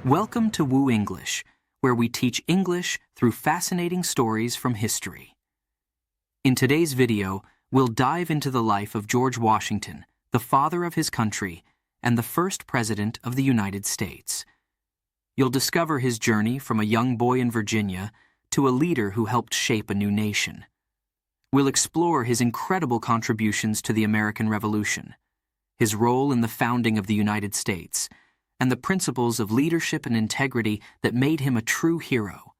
Welcome to WooEnglish, where we teach English through fascinating stories from history. In today's video, we'll dive into the life of George Washington, the father of his country and the first president of the United States. You'll discover his journey from a young boy in Virginia to a leader who helped shape a new nation. We'll explore his incredible contributions to the American Revolution, his role in the founding of the United States, and the principles of leadership and integrity that made him a true hero.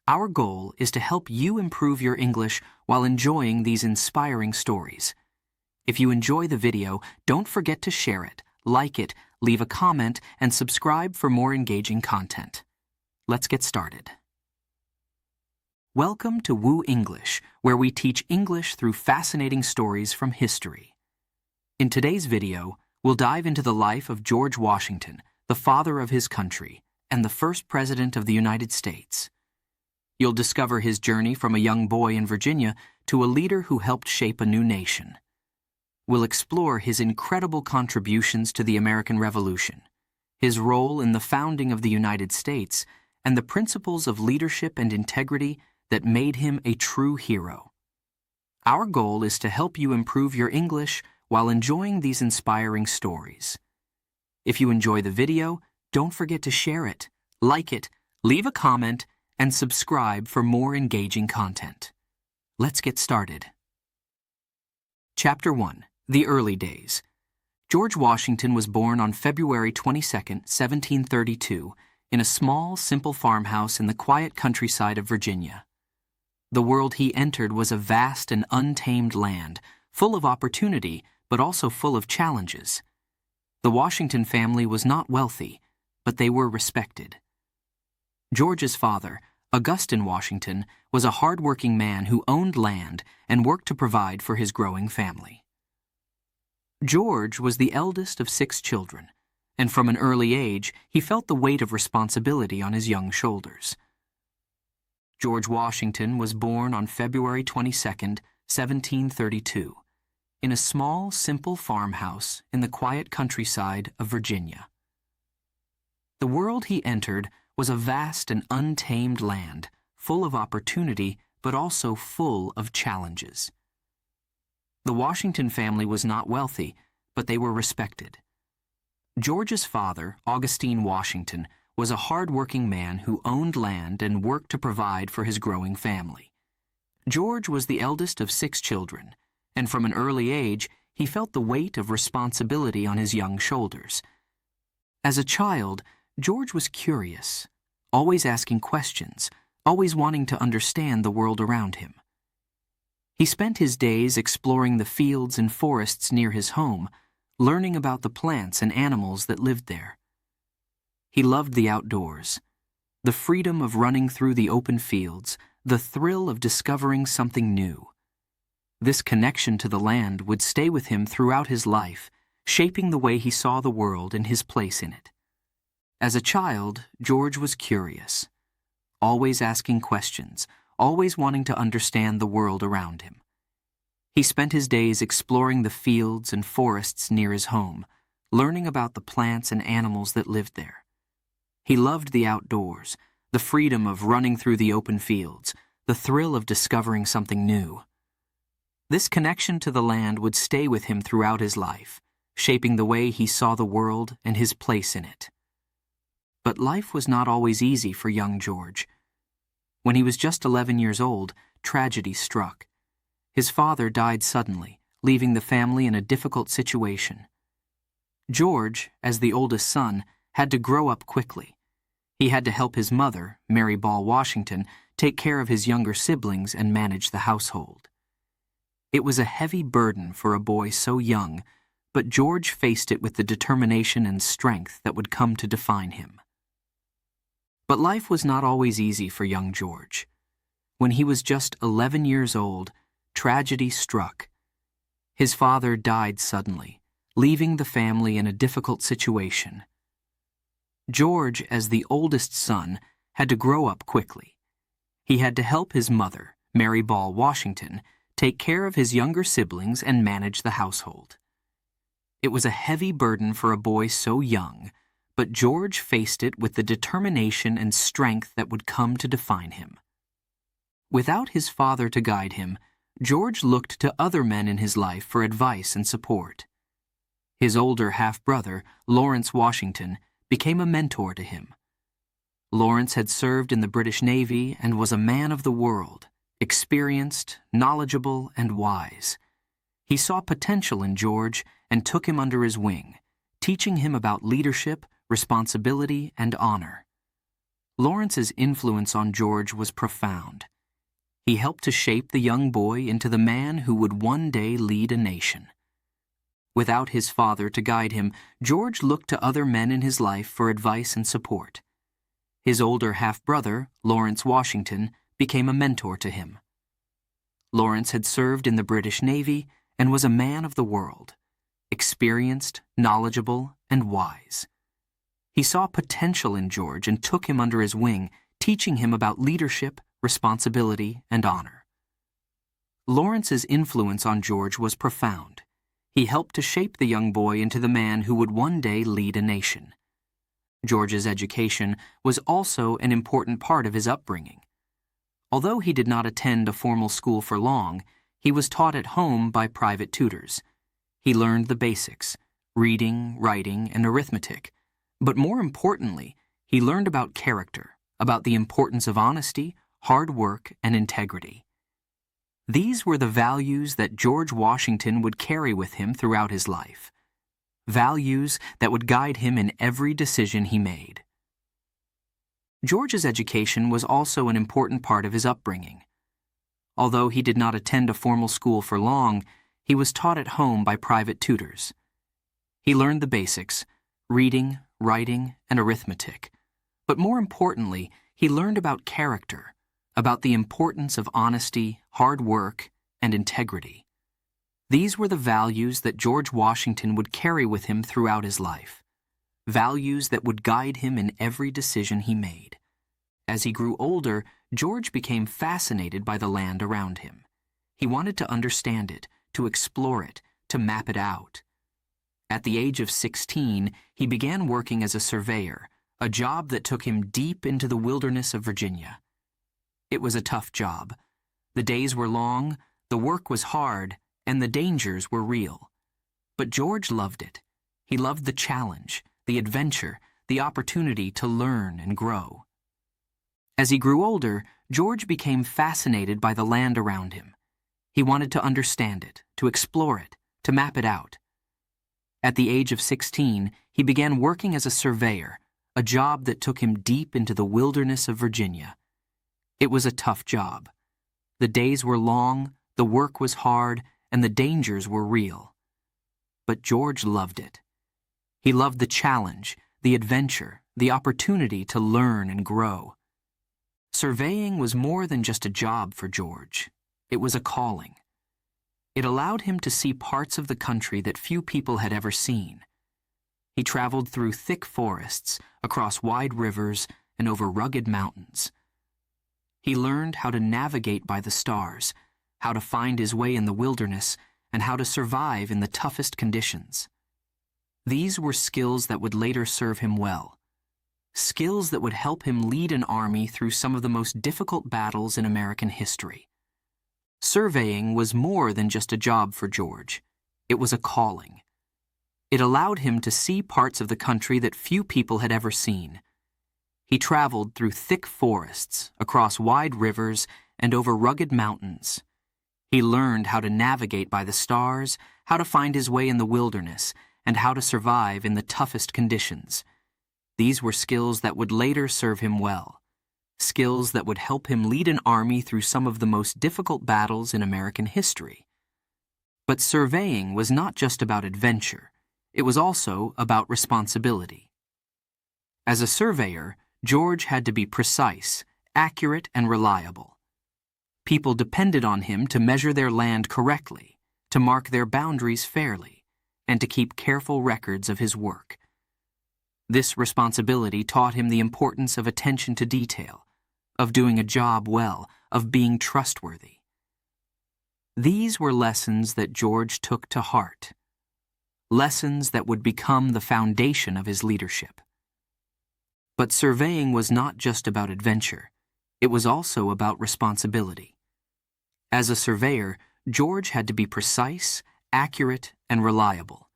Our goal is to help you improve your English while enjoying these inspiring stories. If you enjoy the video, don't forget to share it, like it, leave a comment, and subscribe for more engaging content. Let's get started. Welcome to WooEnglish, where we teach English through fascinating stories from history. In today's video, we'll dive into the life of George Washington, the father of his country, and the first president of the United States. You'll discover his journey from a young boy in Virginia to a leader who helped shape a new nation. We'll explore his incredible contributions to the American Revolution, his role in the founding of the United States, and the principles of leadership and integrity that made him a true hero. Our goal is to help you improve your English while enjoying these inspiring stories. If you enjoy the video, don't forget to share it, like it, leave a comment, and subscribe for more engaging content. Let's get started. Chapter 1. The Early Days. George Washington was born on February 22, 1732, in a small, simple farmhouse in the quiet countryside of Virginia. The world he entered was a vast and untamed land, full of opportunity, but also full of challenges. The Washington family was not wealthy, but they were respected. George's father, Augustine Washington, was a hard-working man who owned land and worked to provide for his growing family. George was the eldest of 6 children, and from an early age he felt the weight of responsibility on his young shoulders. George Washington was born on February 22, 1732. In a small, simple farmhouse in the quiet countryside of Virginia. The world he entered was a vast and untamed land, full of opportunity, but also full of challenges. The Washington family was not wealthy, but they were respected. George's father, Augustine Washington, was a hard-working man who owned land and worked to provide for his growing family. George was the eldest of 6 children, and from an early age, he felt the weight of responsibility on his young shoulders. As a child, George was curious, always asking questions, always wanting to understand the world around him. He spent his days exploring the fields and forests near his home, learning about the plants and animals that lived there. He loved the outdoors, the freedom of running through the open fields, the thrill of discovering something new. This connection to the land would stay with him throughout his life, shaping the way he saw the world and his place in it. As a child, George was curious, always asking questions, always wanting to understand the world around him. He spent his days exploring the fields and forests near his home, learning about the plants and animals that lived there. He loved the outdoors, the freedom of running through the open fields, the thrill of discovering something new. This connection to the land would stay with him throughout his life, shaping the way he saw the world and his place in it. But life was not always easy for young George. When he was just 11 years old, tragedy struck. His father died suddenly, leaving the family in a difficult situation. George, as the oldest son, had to grow up quickly. He had to help his mother, Mary Ball Washington, take care of his younger siblings and manage the household. It was a heavy burden for a boy so young, but George faced it with the determination and strength that would come to define him. But life was not always easy for young George. When he was just 11 years old, tragedy struck. His father died suddenly, leaving the family in a difficult situation. George, as the oldest son, had to grow up quickly. He had to help his mother, Mary Ball Washington, take care of his younger siblings and manage the household. It was a heavy burden for a boy so young, but George faced it with the determination and strength that would come to define him. Without his father to guide him, George looked to other men in his life for advice and support. His older half-brother, Lawrence Washington, became a mentor to him. Lawrence had served in the British Navy and was a man of the world, experienced, knowledgeable, and wise. He saw potential in George and took him under his wing, teaching him about leadership, responsibility, and honor. Lawrence's influence on George was profound. He helped to shape the young boy into the man who would one day lead a nation. Without his father to guide him, George looked to other men in his life for advice and support. His older half-brother, Lawrence Washington, became a mentor to him. Lawrence had served in the British Navy and was a man of the world, experienced, knowledgeable, and wise. He saw potential in George and took him under his wing, teaching him about leadership, responsibility, and honor. Lawrence's influence on George was profound. He helped to shape the young boy into the man who would one day lead a nation. George's education was also an important part of his upbringing. Although he did not attend a formal school for long, he was taught at home by private tutors. He learned the basics, reading, writing, and arithmetic. But more importantly, he learned about character, about the importance of honesty, hard work, and integrity. These were the values that George Washington would carry with him throughout his life. Values that would guide him in every decision he made. George's education was also an important part of his upbringing. Although he did not attend a formal school for long, he was taught at home by private tutors. He learned the basics, reading, writing, and arithmetic. But more importantly, he learned about character, about the importance of honesty, hard work, and integrity. These were the values that George Washington would carry with him throughout his life. Values that would guide him in every decision he made. As he grew older, George became fascinated by the land around him. He wanted to understand it, to explore it, to map it out. At the age of 16, he began working as a surveyor, a job that took him deep into the wilderness of Virginia. It was a tough job. The days were long, the work was hard, and the dangers were real. But George loved it. He loved the challenge, the adventure, the opportunity to learn and grow. As he grew older, George became fascinated by the land around him. He wanted to understand it, to explore it, to map it out. At the age of 16, he began working as a surveyor, a job that took him deep into the wilderness of Virginia. It was a tough job. The days were long, the work was hard, and the dangers were real. But George loved it. He loved the challenge, the adventure, the opportunity to learn and grow. Surveying was more than just a job for George. It was a calling. It allowed him to see parts of the country that few people had ever seen. He traveled through thick forests, across wide rivers, and over rugged mountains. He learned how to navigate by the stars, how to find his way in the wilderness, and how to survive in the toughest conditions. These were skills that would later serve him well. Skills that would help him lead an army through some of the most difficult battles in American history. Surveying was more than just a job for George. It was a calling. It allowed him to see parts of the country that few people had ever seen. He traveled through thick forests, across wide rivers, and over rugged mountains. He learned how to navigate by the stars, how to find his way in the wilderness, and how to survive in the toughest conditions. These were skills that would later serve him well. Skills that would help him lead an army through some of the most difficult battles in American history. But surveying was not just about adventure. It was also about responsibility. As a surveyor, George had to be precise, accurate, and reliable. People depended on him to measure their land correctly, to mark their boundaries fairly, and to keep careful records of his work. This responsibility taught him the importance of attention to detail, of doing a job well, of being trustworthy. These were lessons that George took to heart. Lessons that would become the foundation of his leadership. But surveying was not just about adventure. It was also about responsibility. As a surveyor, George had to be precise, accurate, and reliable.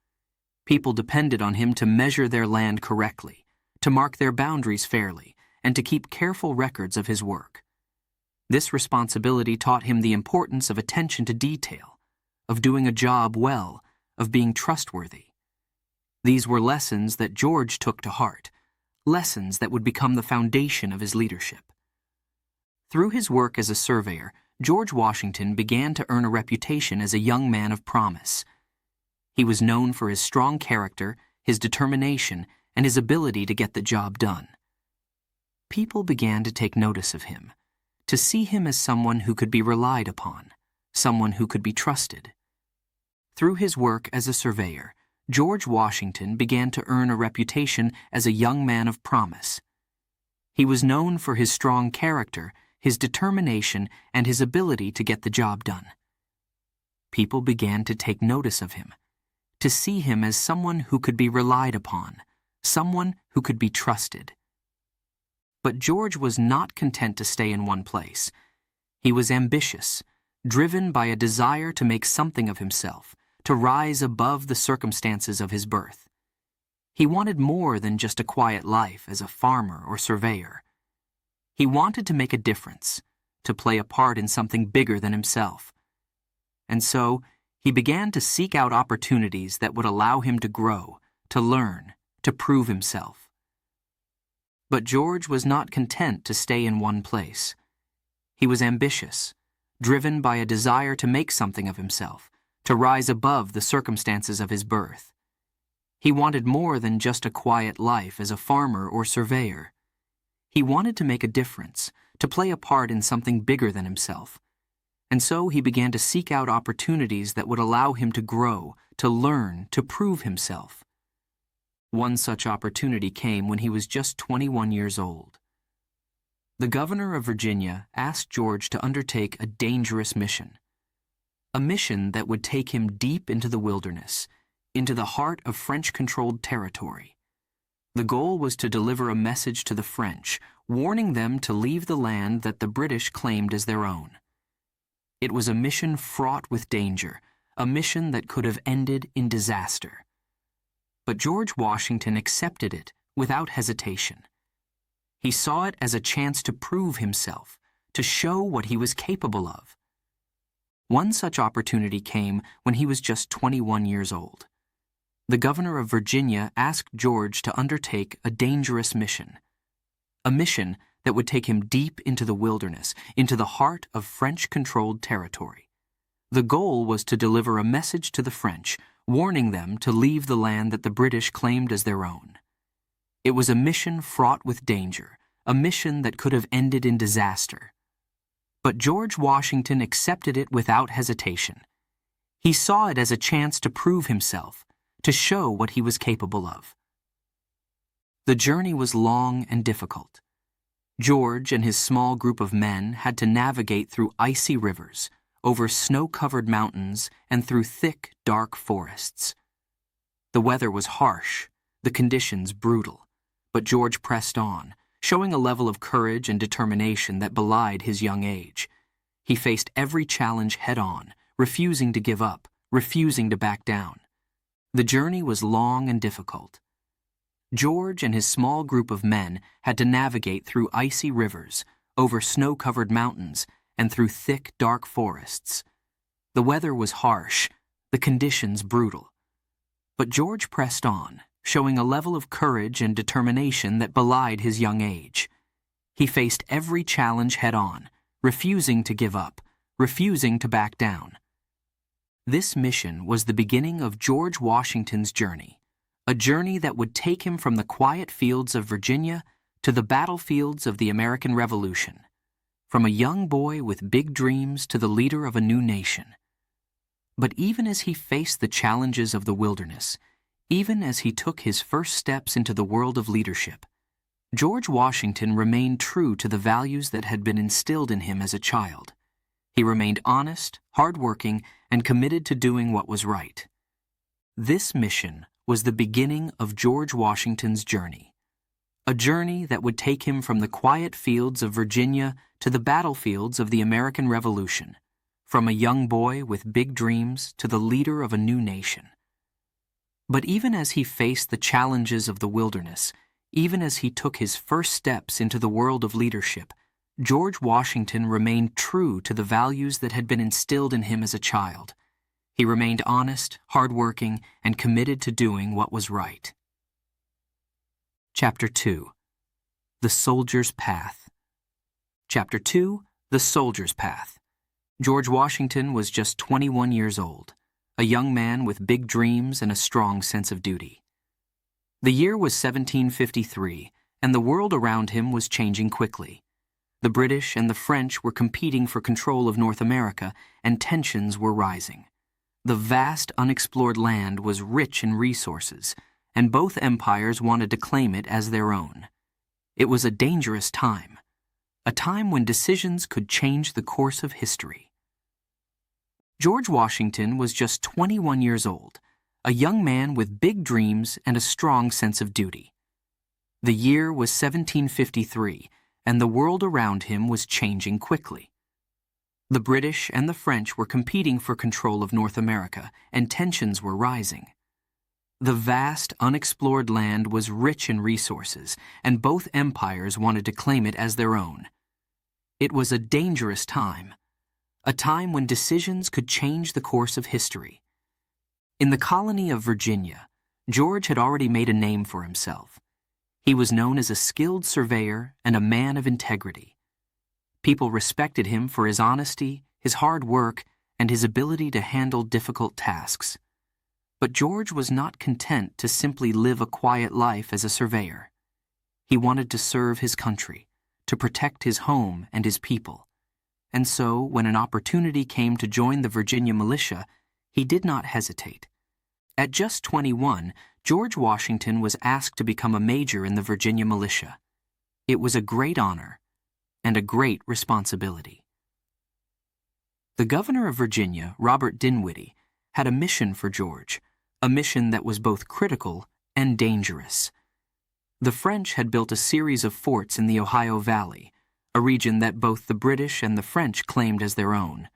People depended on him to measure their land correctly, to mark their boundaries fairly, and to keep careful records of his work. This responsibility taught him the importance of attention to detail, of doing a job well, of being trustworthy. These were lessons that George took to heart, lessons that would become the foundation of his leadership. Through his work as a surveyor, George Washington began to earn a reputation as a young man of promise. He was known for his strong character, his determination, and his ability to get the job done. People began to take notice of him, to see him as someone who could be relied upon, someone who could be trusted. Through his work as a surveyor, George Washington began to earn a reputation as a young man of promise. He was known for his strong character, his determination, and his ability to get the job done. People began to take notice of him, to see him as someone who could be relied upon, someone who could be trusted. But George was not content to stay in one place. He was ambitious, driven by a desire to make something of himself, to rise above the circumstances of his birth. He wanted more than just a quiet life as a farmer or surveyor. He wanted to make a difference, to play a part in something bigger than himself. And so, he began to seek out opportunities that would allow him to grow, to learn, to prove himself. But George was not content to stay in one place. He was ambitious, driven by a desire to make something of himself, to rise above the circumstances of his birth. He wanted more than just a quiet life as a farmer or surveyor. He wanted to make a difference, to play a part in something bigger than himself. And so he began to seek out opportunities that would allow him to grow, to learn, to prove himself. One such opportunity came when he was just 21 years old. The governor of Virginia asked George to undertake a dangerous mission. A mission that would take him deep into the wilderness, into the heart of French-controlled territory. The goal was to deliver a message to the French, warning them to leave the land that the British claimed as their own. It was a mission fraught with danger, a mission that could have ended in disaster. But George Washington accepted it without hesitation. He saw it as a chance to prove himself, to show what he was capable of. One such opportunity came when he was just 21 years old. The governor of Virginia asked George to undertake a dangerous mission. A mission that would take him deep into the wilderness, into the heart of French-controlled territory. The goal was to deliver a message to the French, warning them to leave the land that the British claimed as their own. It was a mission fraught with danger, a mission that could have ended in disaster. But George Washington accepted it without hesitation. He saw it as a chance to prove himself, to show what he was capable of. The journey was long and difficult. George and his small group of men had to navigate through icy rivers, over snow-covered mountains, and through thick, dark forests. The weather was harsh, the conditions brutal, but George pressed on, showing a level of courage and determination that belied his young age. He faced every challenge head-on, refusing to give up, refusing to back down. The journey was long and difficult. George and his small group of men had to navigate through icy rivers, over snow-covered mountains, and through thick, dark forests. The weather was harsh, the conditions brutal. But George pressed on, showing a level of courage and determination that belied his young age. He faced every challenge head-on, refusing to give up, refusing to back down. This mission was the beginning of George Washington's journey, a journey that would take him from the quiet fields of Virginia to the battlefields of the American Revolution, from a young boy with big dreams to the leader of a new nation. But even as he faced the challenges of the wilderness, even as he took his first steps into the world of leadership, George Washington remained true to the values that had been instilled in him as a child. He remained honest, hardworking, and committed to doing what was right. This mission was the beginning of George Washington's journey, a journey that would take him from the quiet fields of Virginia to the battlefields of the American Revolution, from a young boy with big dreams to the leader of a new nation. But even as he faced the challenges of the wilderness, even as he took his first steps into the world of leadership, George Washington remained true to the values that had been instilled in him as a child. He remained honest, hardworking, and committed to doing what was right. Chapter 2. The Soldier's Path. Chapter 2. The Soldier's Path. George Washington was just 21 years old, a young man with big dreams and a strong sense of duty. The year was 1753, and the world around him was changing quickly. The British and the French were competing for control of North America, and tensions were rising. The vast, unexplored land was rich in resources, and both empires wanted to claim it as their own. It was a dangerous time, a time when decisions could change the course of history. George Washington was just 21 years old, a young man with big dreams and a strong sense of duty. The year was 1753, and the world around him was changing quickly. The British and the French were competing for control of North America, and tensions were rising. The vast, unexplored land was rich in resources, and both empires wanted to claim it as their own. It was a dangerous time, a time when decisions could change the course of history. In the colony of Virginia, George had already made a name for himself. He was known as a skilled surveyor and a man of integrity. People respected him for his honesty, his hard work, and his ability to handle difficult tasks. But George was not content to simply live a quiet life as a surveyor. He wanted to serve his country, to protect his home and his people. And so, when an opportunity came to join the Virginia militia, he did not hesitate. At just 21, George Washington was asked to become a major in the Virginia militia. It was a great honor and a great responsibility. The governor of Virginia, Robert Dinwiddie, had a mission for George, a mission that was both critical and dangerous. The French had built a series of forts in the Ohio Valley, a region that both the British and the French claimed as their own.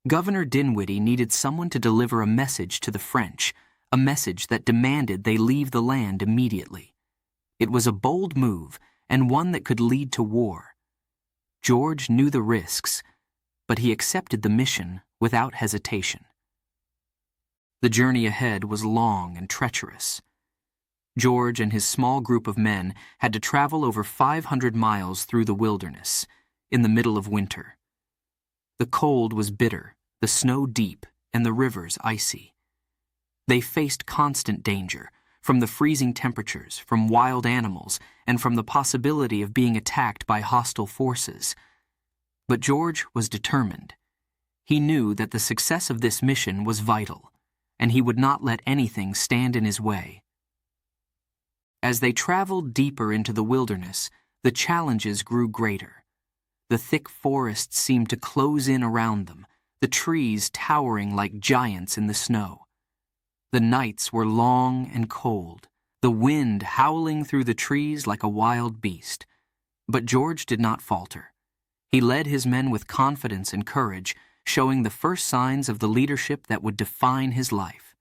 Governor Dinwiddie needed someone to deliver a message to the French, a message that demanded they leave the land immediately. It was a bold move, and one that could lead to war. George knew the risks, but he accepted the mission without hesitation. The journey ahead was long and treacherous. George and his small group of men had to travel over 500 miles through the wilderness, in the middle of winter. The cold was bitter, the snow deep, and the rivers icy. They faced constant danger, from the freezing temperatures, from wild animals, and from the possibility of being attacked by hostile forces. But George was determined. He knew that the success of this mission was vital, and he would not let anything stand in his way. As they traveled deeper into the wilderness, the challenges grew greater. The thick forests seemed to close in around them, the trees towering like giants in the snow. The nights were long and cold, the wind howling through the trees like a wild beast. But George did not falter. He led his men with confidence and courage, showing the first signs of the leadership that would define his life.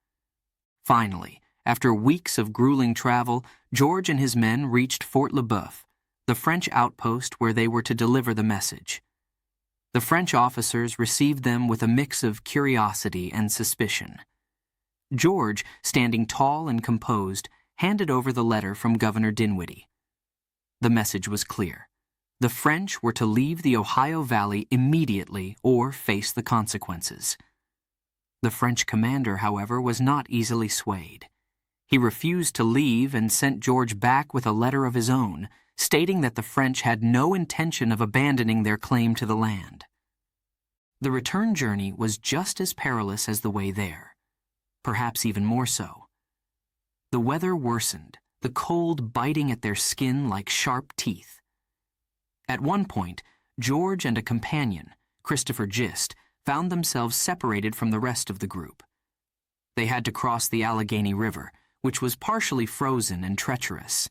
Finally, after weeks of grueling travel, George and his men reached Fort Le Boeuf, the French outpost where they were to deliver the message. The French officers received them with a mix of curiosity and suspicion. George, standing tall and composed, handed over the letter from Governor Dinwiddie. The message was clear. The French were to leave the Ohio Valley immediately or face the consequences. The French commander, however, was not easily swayed. He refused to leave and sent George back with a letter of his own, stating that the French had no intention of abandoning their claim to the land. The return journey was just as perilous as the way there, perhaps even more so. The weather worsened, the cold biting at their skin like sharp teeth. At one point, George and a companion, Christopher Gist, found themselves separated from the rest of the group. They had to cross the Allegheny River, which was partially frozen and treacherous.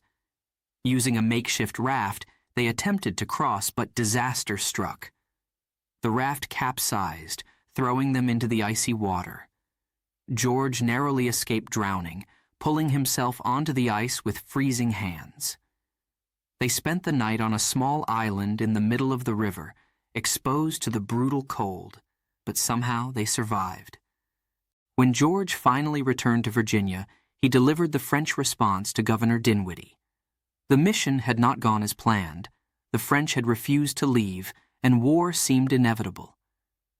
Using a makeshift raft, they attempted to cross, but disaster struck. The raft capsized, throwing them into the icy water. George narrowly escaped drowning, pulling himself onto the ice with freezing hands. They spent the night on a small island in the middle of the river, exposed to the brutal cold, but somehow they survived. When George finally returned to Virginia, he delivered the French response to Governor Dinwiddie. The mission had not gone as planned. The French had refused to leave, and war seemed inevitable.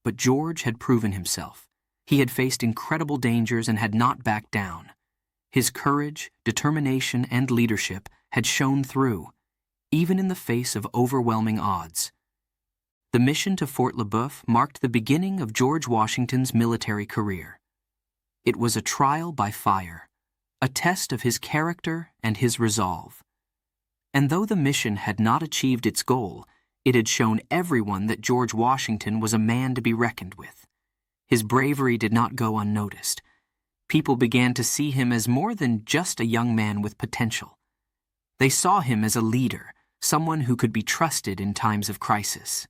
But George had proven himself. He had faced incredible dangers and had not backed down. His courage, determination, and leadership had shone through, even in the face of overwhelming odds. The mission to Fort Le Boeuf marked the beginning of George Washington's military career. It was a trial by fire, a test of his character and his resolve. And though the mission had not achieved its goal, it had shown everyone that George Washington was a man to be reckoned with. His bravery did not go unnoticed. People began to see him as more than just a young man with potential. They saw him as a leader, someone who could be trusted in times of crisis.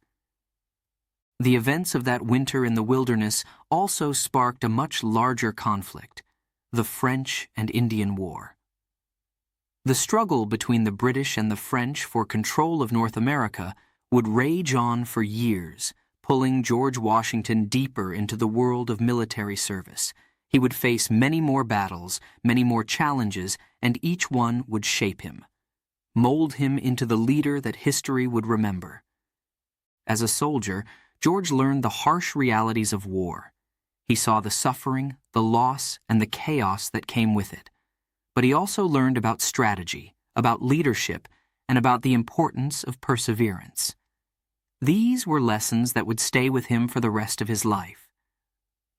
The events of that winter in the wilderness also sparked a much larger conflict, the French and Indian War. The struggle between the British and the French for control of North America would rage on for years, pulling George Washington deeper into the world of military service. He would face many more battles, many more challenges, and each one would shape him, mold him into the leader that history would remember. As a soldier, George learned the harsh realities of war. He saw the suffering, the loss, and the chaos that came with it. But he also learned about strategy, about leadership, and about the importance of perseverance. These were lessons that would stay with him for the rest of his life.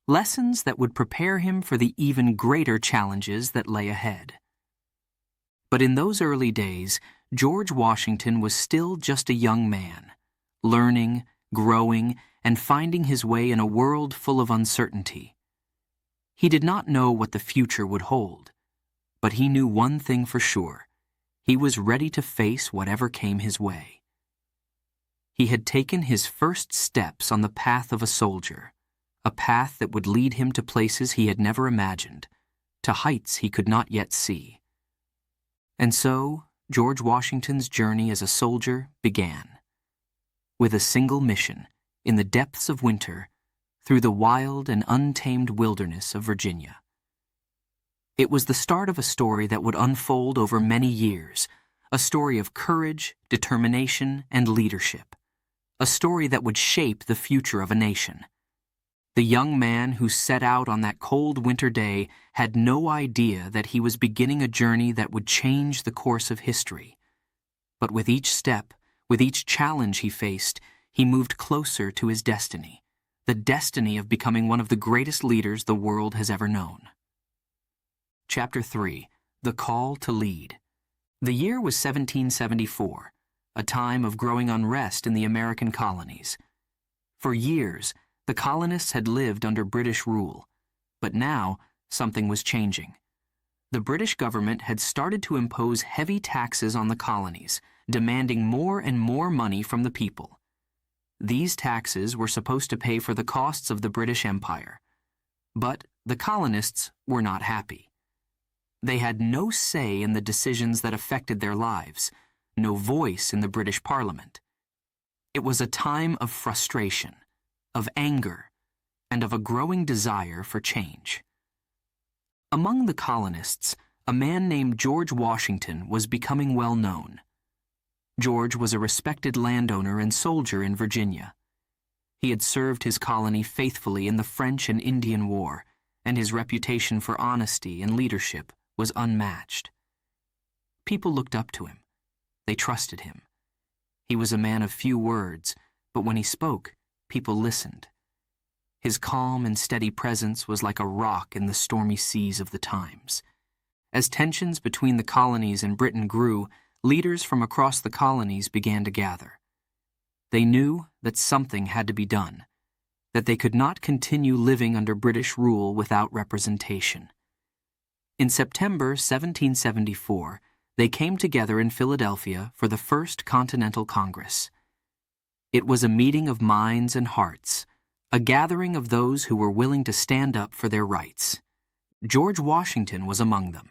Lessons that would prepare him for the even greater challenges that lay ahead. But in those early days, George Washington was still just a young man, learning, growing, and finding his way in a world full of uncertainty. He did not know what the future would hold, but he knew one thing for sure. He was ready to face whatever came his way. He had taken his first steps on the path of a soldier, a path that would lead him to places he had never imagined, to heights he could not yet see. And so, George Washington's journey as a soldier began. With a single mission, in the depths of winter, through the wild and untamed wilderness of Virginia. It was the start of a story that would unfold over many years, a story of courage, determination, and leadership, a story that would shape the future of a nation. The young man who set out on that cold winter day had no idea that he was beginning a journey that would change the course of history. But with each step, with each challenge he faced, he moved closer to his destiny, the destiny of becoming one of the greatest leaders the world has ever known. Chapter 3. The Call to Lead. The year was 1774, a time of growing unrest in the American colonies. For years, the colonists had lived under British rule, but now something was changing. The British government had started to impose heavy taxes on the colonies, demanding more and more money from the people. These taxes were supposed to pay for the costs of the British Empire. But the colonists were not happy. They had no say in the decisions that affected their lives, no voice in the British Parliament. It was a time of frustration, of anger, and of a growing desire for change. Among the colonists, a man named George Washington was becoming well known. George was a respected landowner and soldier in Virginia. He had served his colony faithfully in the French and Indian War, and his reputation for honesty and leadership was unmatched. People looked up to him. They trusted him. He was a man of few words, but when he spoke, people listened. His calm and steady presence was like a rock in the stormy seas of the times. As tensions between the colonies and Britain grew, leaders from across the colonies began to gather. They knew that something had to be done, that they could not continue living under British rule without representation. In September 1774, They came together in Philadelphia for the First Continental Congress. It was a meeting of minds and hearts, a gathering of those who were willing to stand up for their rights. George Washington was among them.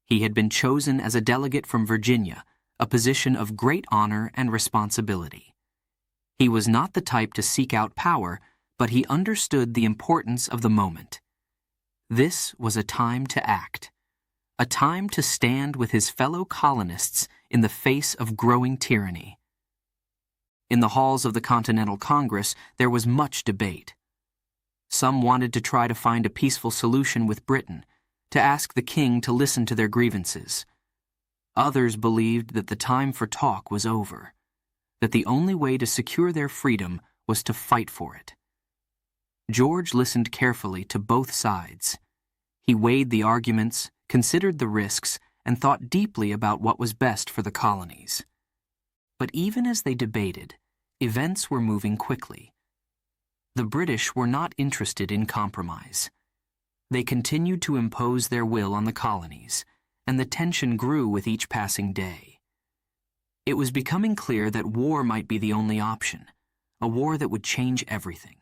He had been chosen as a delegate from Virginia, a position of great honor and responsibility. He was not the type to seek out power, but he understood the importance of the moment. This was a time to act, a time to stand with his fellow colonists in the face of growing tyranny. In the halls of the Continental Congress, there was much debate. Some wanted to try to find a peaceful solution with Britain, to ask the king to listen to their grievances. Others believed that the time for talk was over, that the only way to secure their freedom was to fight for it. George listened carefully to both sides. He weighed the arguments, considered the risks, and thought deeply about what was best for the colonies. But even as they debated, events were moving quickly. The British were not interested in compromise. They continued to impose their will on the colonies, and the tension grew with each passing day. It was becoming clear that war might be the only option, a war that would change everything.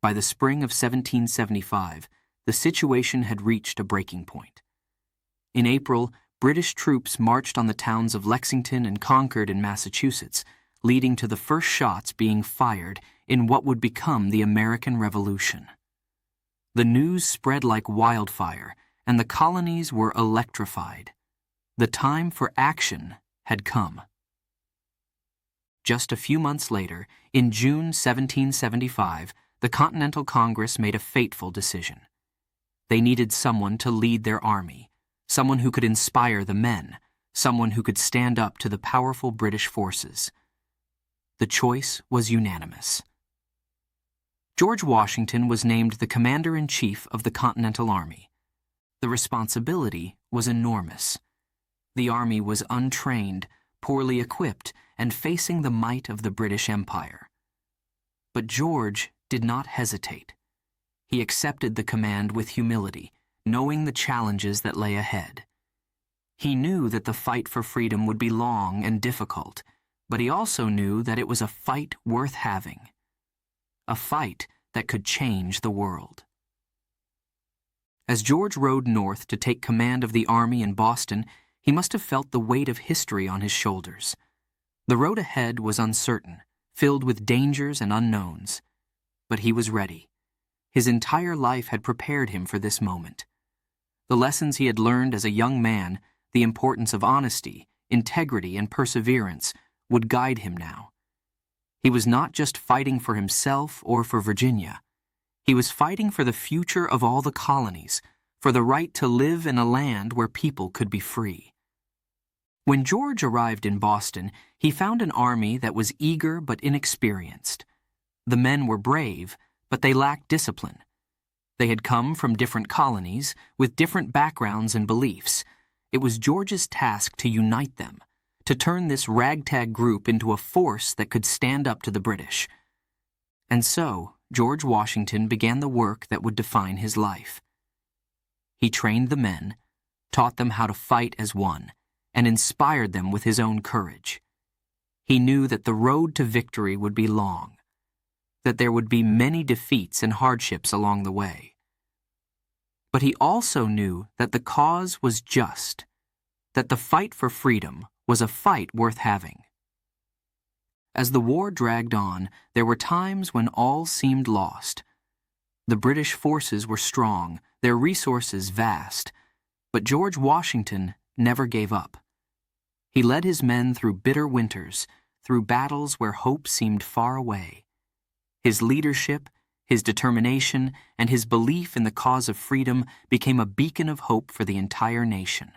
By the spring of 1775, the situation had reached a breaking point. In April, British troops marched on the towns of Lexington and Concord in Massachusetts, leading to the first shots being fired in what would become the American Revolution. The news spread like wildfire, and the colonies were electrified. The time for action had come. Just a few months later, in June 1775, the Continental Congress made a fateful decision. They needed someone to lead their army, someone who could inspire the men, someone who could stand up to the powerful British forces. The choice was unanimous. George Washington was named the Commander-in-Chief of the Continental Army. The responsibility was enormous. The army was untrained, poorly equipped, and facing the might of the British Empire. But George did not hesitate. He accepted the command with humility, knowing the challenges that lay ahead. He knew that the fight for freedom would be long and difficult, but he also knew that it was a fight worth having. A fight that could change the world. As George rode north to take command of the army in Boston, he must have felt the weight of history on his shoulders. The road ahead was uncertain, filled with dangers and unknowns. But he was ready. His entire life had prepared him for this moment. The lessons he had learned as a young man, the importance of honesty, integrity, and perseverance, would guide him now. He was not just fighting for himself or for Virginia. He was fighting for the future of all the colonies, for the right to live in a land where people could be free. When George arrived in Boston, he found an army that was eager but inexperienced. The men were brave, but they lacked discipline. They had come from different colonies, with different backgrounds and beliefs. It was George's task to unite them, to turn this ragtag group into a force that could stand up to the British. And so, George Washington began the work that would define his life. He trained the men, taught them how to fight as one, and inspired them with his own courage. He knew that the road to victory would be long, that there would be many defeats and hardships along the way. But he also knew that the cause was just, that the fight for freedom was a fight worth having. As the war dragged on, there were times when all seemed lost. The British forces were strong, their resources vast, but George Washington never gave up. He led his men through bitter winters, through battles where hope seemed far away. His leadership, his determination, and his belief in the cause of freedom became a beacon of hope for the entire nation.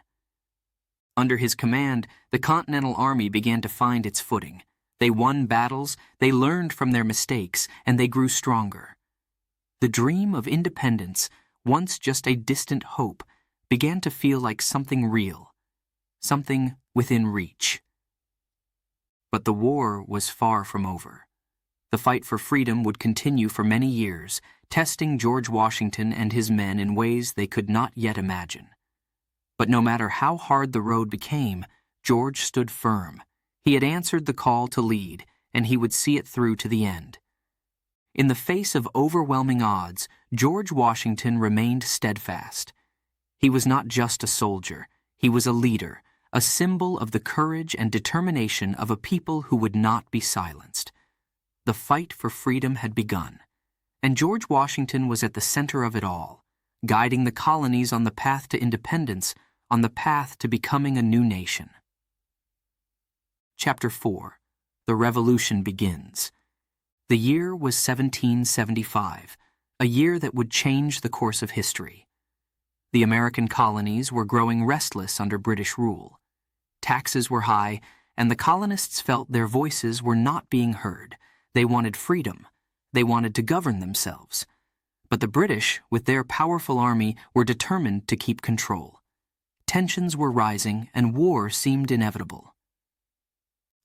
Under his command, the Continental Army began to find its footing. They won battles, they learned from their mistakes, and they grew stronger. The dream of independence, once just a distant hope, began to feel like something real, something within reach. But the war was far from over. The fight for freedom would continue for many years, testing George Washington and his men in ways they could not yet imagine. But no matter how hard the road became, George stood firm. He had answered the call to lead, and he would see it through to the end. In the face of overwhelming odds, George Washington remained steadfast. He was not just a soldier, he was a leader, a symbol of the courage and determination of a people who would not be silenced. The fight for freedom had begun, and George Washington was at the center of it all, guiding the colonies on the path to independence, on the path to becoming a new nation. Chapter 4. The Revolution Begins. The year was 1775, a year that would change the course of history. The American colonies were growing restless under British rule. Taxes were high, and the colonists felt their voices were not being heard. They wanted freedom. They wanted to govern themselves. But the British, with their powerful army, were determined to keep control. Tensions were rising, and war seemed inevitable.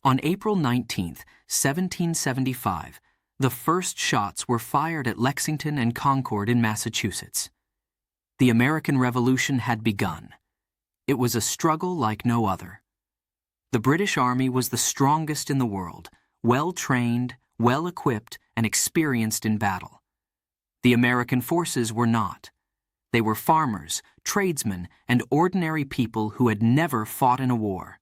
On April 19, 1775, the first shots were fired at Lexington and Concord in Massachusetts. The American Revolution had begun. It was a struggle like no other. The British Army was the strongest in the world, well-trained, well-equipped, and experienced in battle. The American forces were not. They were farmers, tradesmen, and ordinary people who had never fought in a war.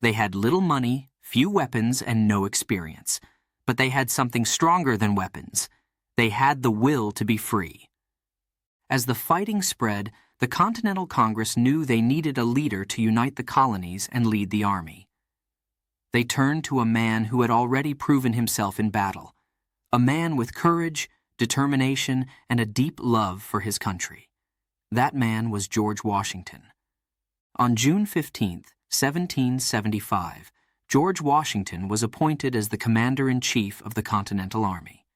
They had little money, few weapons, and no experience. But they had something stronger than weapons. They had the will to be free. As the fighting spread, the Continental Congress knew they needed a leader to unite the colonies and lead the army. They turned to a man who had already proven himself in battle, a man with courage, determination, and a deep love for his country. That man was George Washington. On June 15, 1775, George Washington was appointed as the Commander-in-Chief of the Continental Army.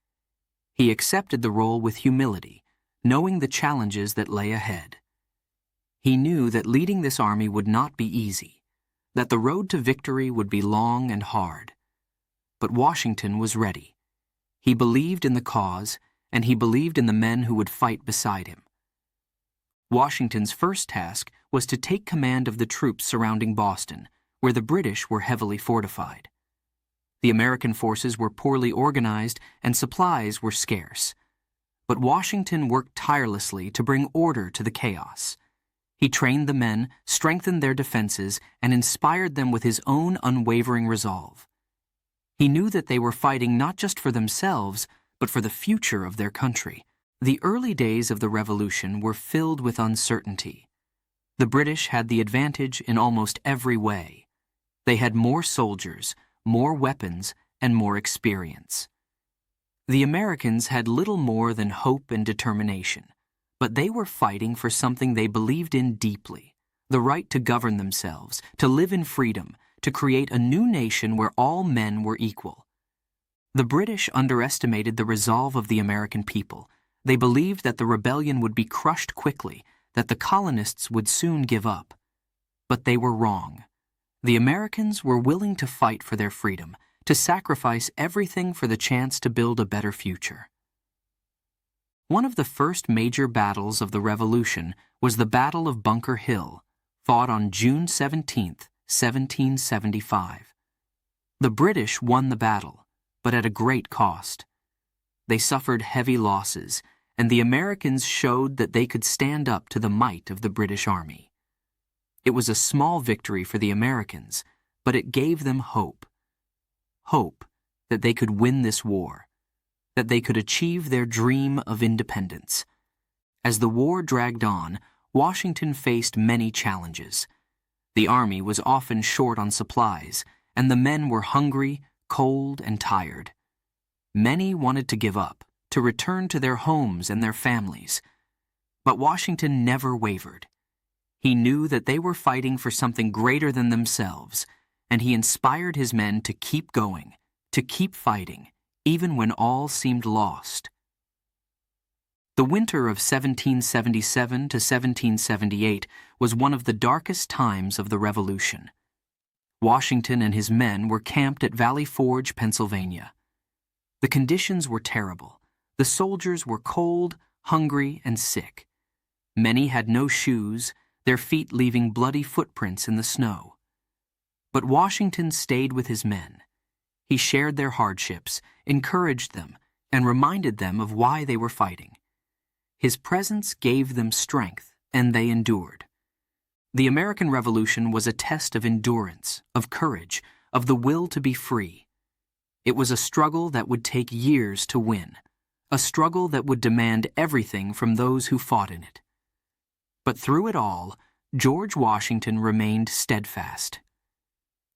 He accepted the role with humility, knowing the challenges that lay ahead. He knew that leading this army would not be easy, that the road to victory would be long and hard. But Washington was ready. He believed in the cause, and he believed in the men who would fight beside him. Washington's first task was to take command of the troops surrounding Boston, where the British were heavily fortified. The American forces were poorly organized and supplies were scarce. But Washington worked tirelessly to bring order to the chaos. He trained the men, strengthened their defenses, and inspired them with his own unwavering resolve. He knew that they were fighting not just for themselves, but for the future of their country. The early days of the Revolution were filled with uncertainty. The British had the advantage in almost every way. They had more soldiers, more weapons, and more experience. The Americans had little more than hope and determination, but they were fighting for something they believed in deeply, the right to govern themselves, to live in freedom, to create a new nation where all men were equal. The British underestimated the resolve of the American people. They believed that the rebellion would be crushed quickly, that the colonists would soon give up. But they were wrong. The Americans were willing to fight for their freedom, to sacrifice everything for the chance to build a better future. One of the first major battles of the Revolution was the Battle of Bunker Hill, fought on June 17, 1775. The British won the battle, but at a great cost. They suffered heavy losses, and the Americans showed that they could stand up to the might of the British Army. It was a small victory for the Americans, but it gave them hope. Hope that they could win this war, that they could achieve their dream of independence. As the war dragged on, Washington faced many challenges. The army was often short on supplies, and the men were hungry, cold, and tired. Many wanted to give up, to return to their homes and their families. But Washington never wavered. He knew that they were fighting for something greater than themselves, and he inspired his men to keep going, to keep fighting, even when all seemed lost. The winter of 1777 to 1778 was one of the darkest times of the Revolution. Washington and his men were camped at Valley Forge, Pennsylvania. The conditions were terrible. The soldiers were cold, hungry, and sick. Many had no shoes. their feet leaving bloody footprints in the snow. But Washington stayed with his men. He shared their hardships, encouraged them, and reminded them of why they were fighting. His presence gave them strength, and they endured. The American Revolution was a test of endurance, of courage, of the will to be free. It was a struggle that would take years to win, a struggle that would demand everything from those who fought in it. But through it all, George Washington remained steadfast.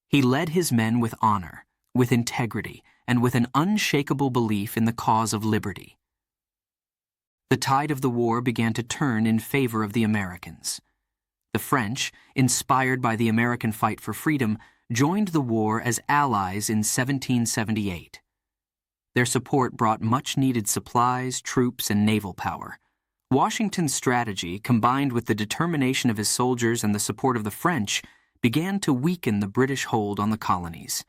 He led his men with honor, with integrity, and with an unshakable belief in the cause of liberty. The tide of the war began to turn in favor of the Americans. The French, inspired by the American fight for freedom, joined the war as allies in 1778. Their support brought much-needed supplies, troops, and naval power. Washington's strategy, combined with the determination of his soldiers and the support of the French, began to weaken the British hold on the colonies.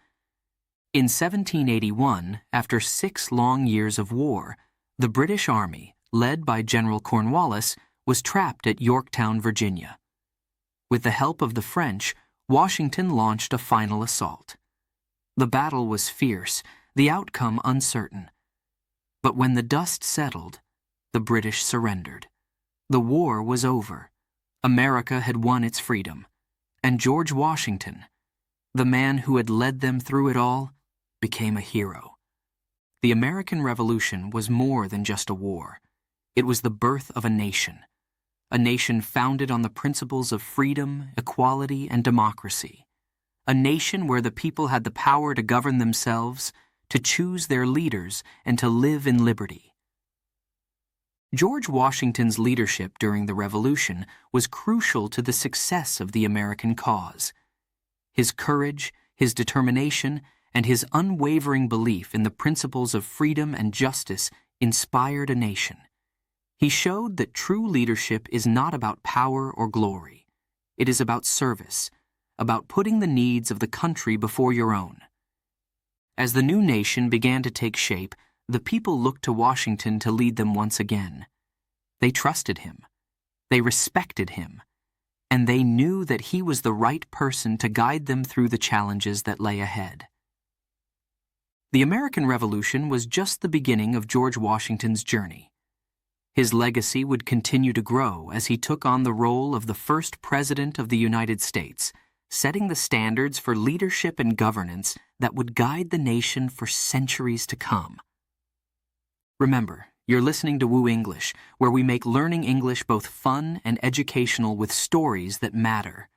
In 1781, after 6 long years of war, the British Army, led by General Cornwallis, was trapped at Yorktown, Virginia. With the help of the French, Washington launched a final assault. The battle was fierce, the outcome uncertain. But when the dust settled, the British surrendered. The war was over. America had won its freedom. And George Washington, the man who had led them through it all, became a hero. The American Revolution was more than just a war. It was the birth of a nation founded on the principles of freedom, equality, and democracy, a nation where the people had the power to govern themselves, to choose their leaders, and to live in liberty. George Washington's leadership during the Revolution was crucial to the success of the American cause. His courage, his determination, and his unwavering belief in the principles of freedom and justice inspired a nation. He showed that true leadership is not about power or glory. It is about service, about putting the needs of the country before your own. As the new nation began to take shape, the people looked to Washington to lead them once again. They trusted him, they respected him, and they knew that he was the right person to guide them through the challenges that lay ahead. The American Revolution was just the beginning of George Washington's journey. His legacy would continue to grow as he took on the role of the first President of the United States, setting the standards for leadership and governance that would guide the nation for centuries to come. Remember, you're listening to WooEnglish, where we make learning English both fun and educational with stories that matter.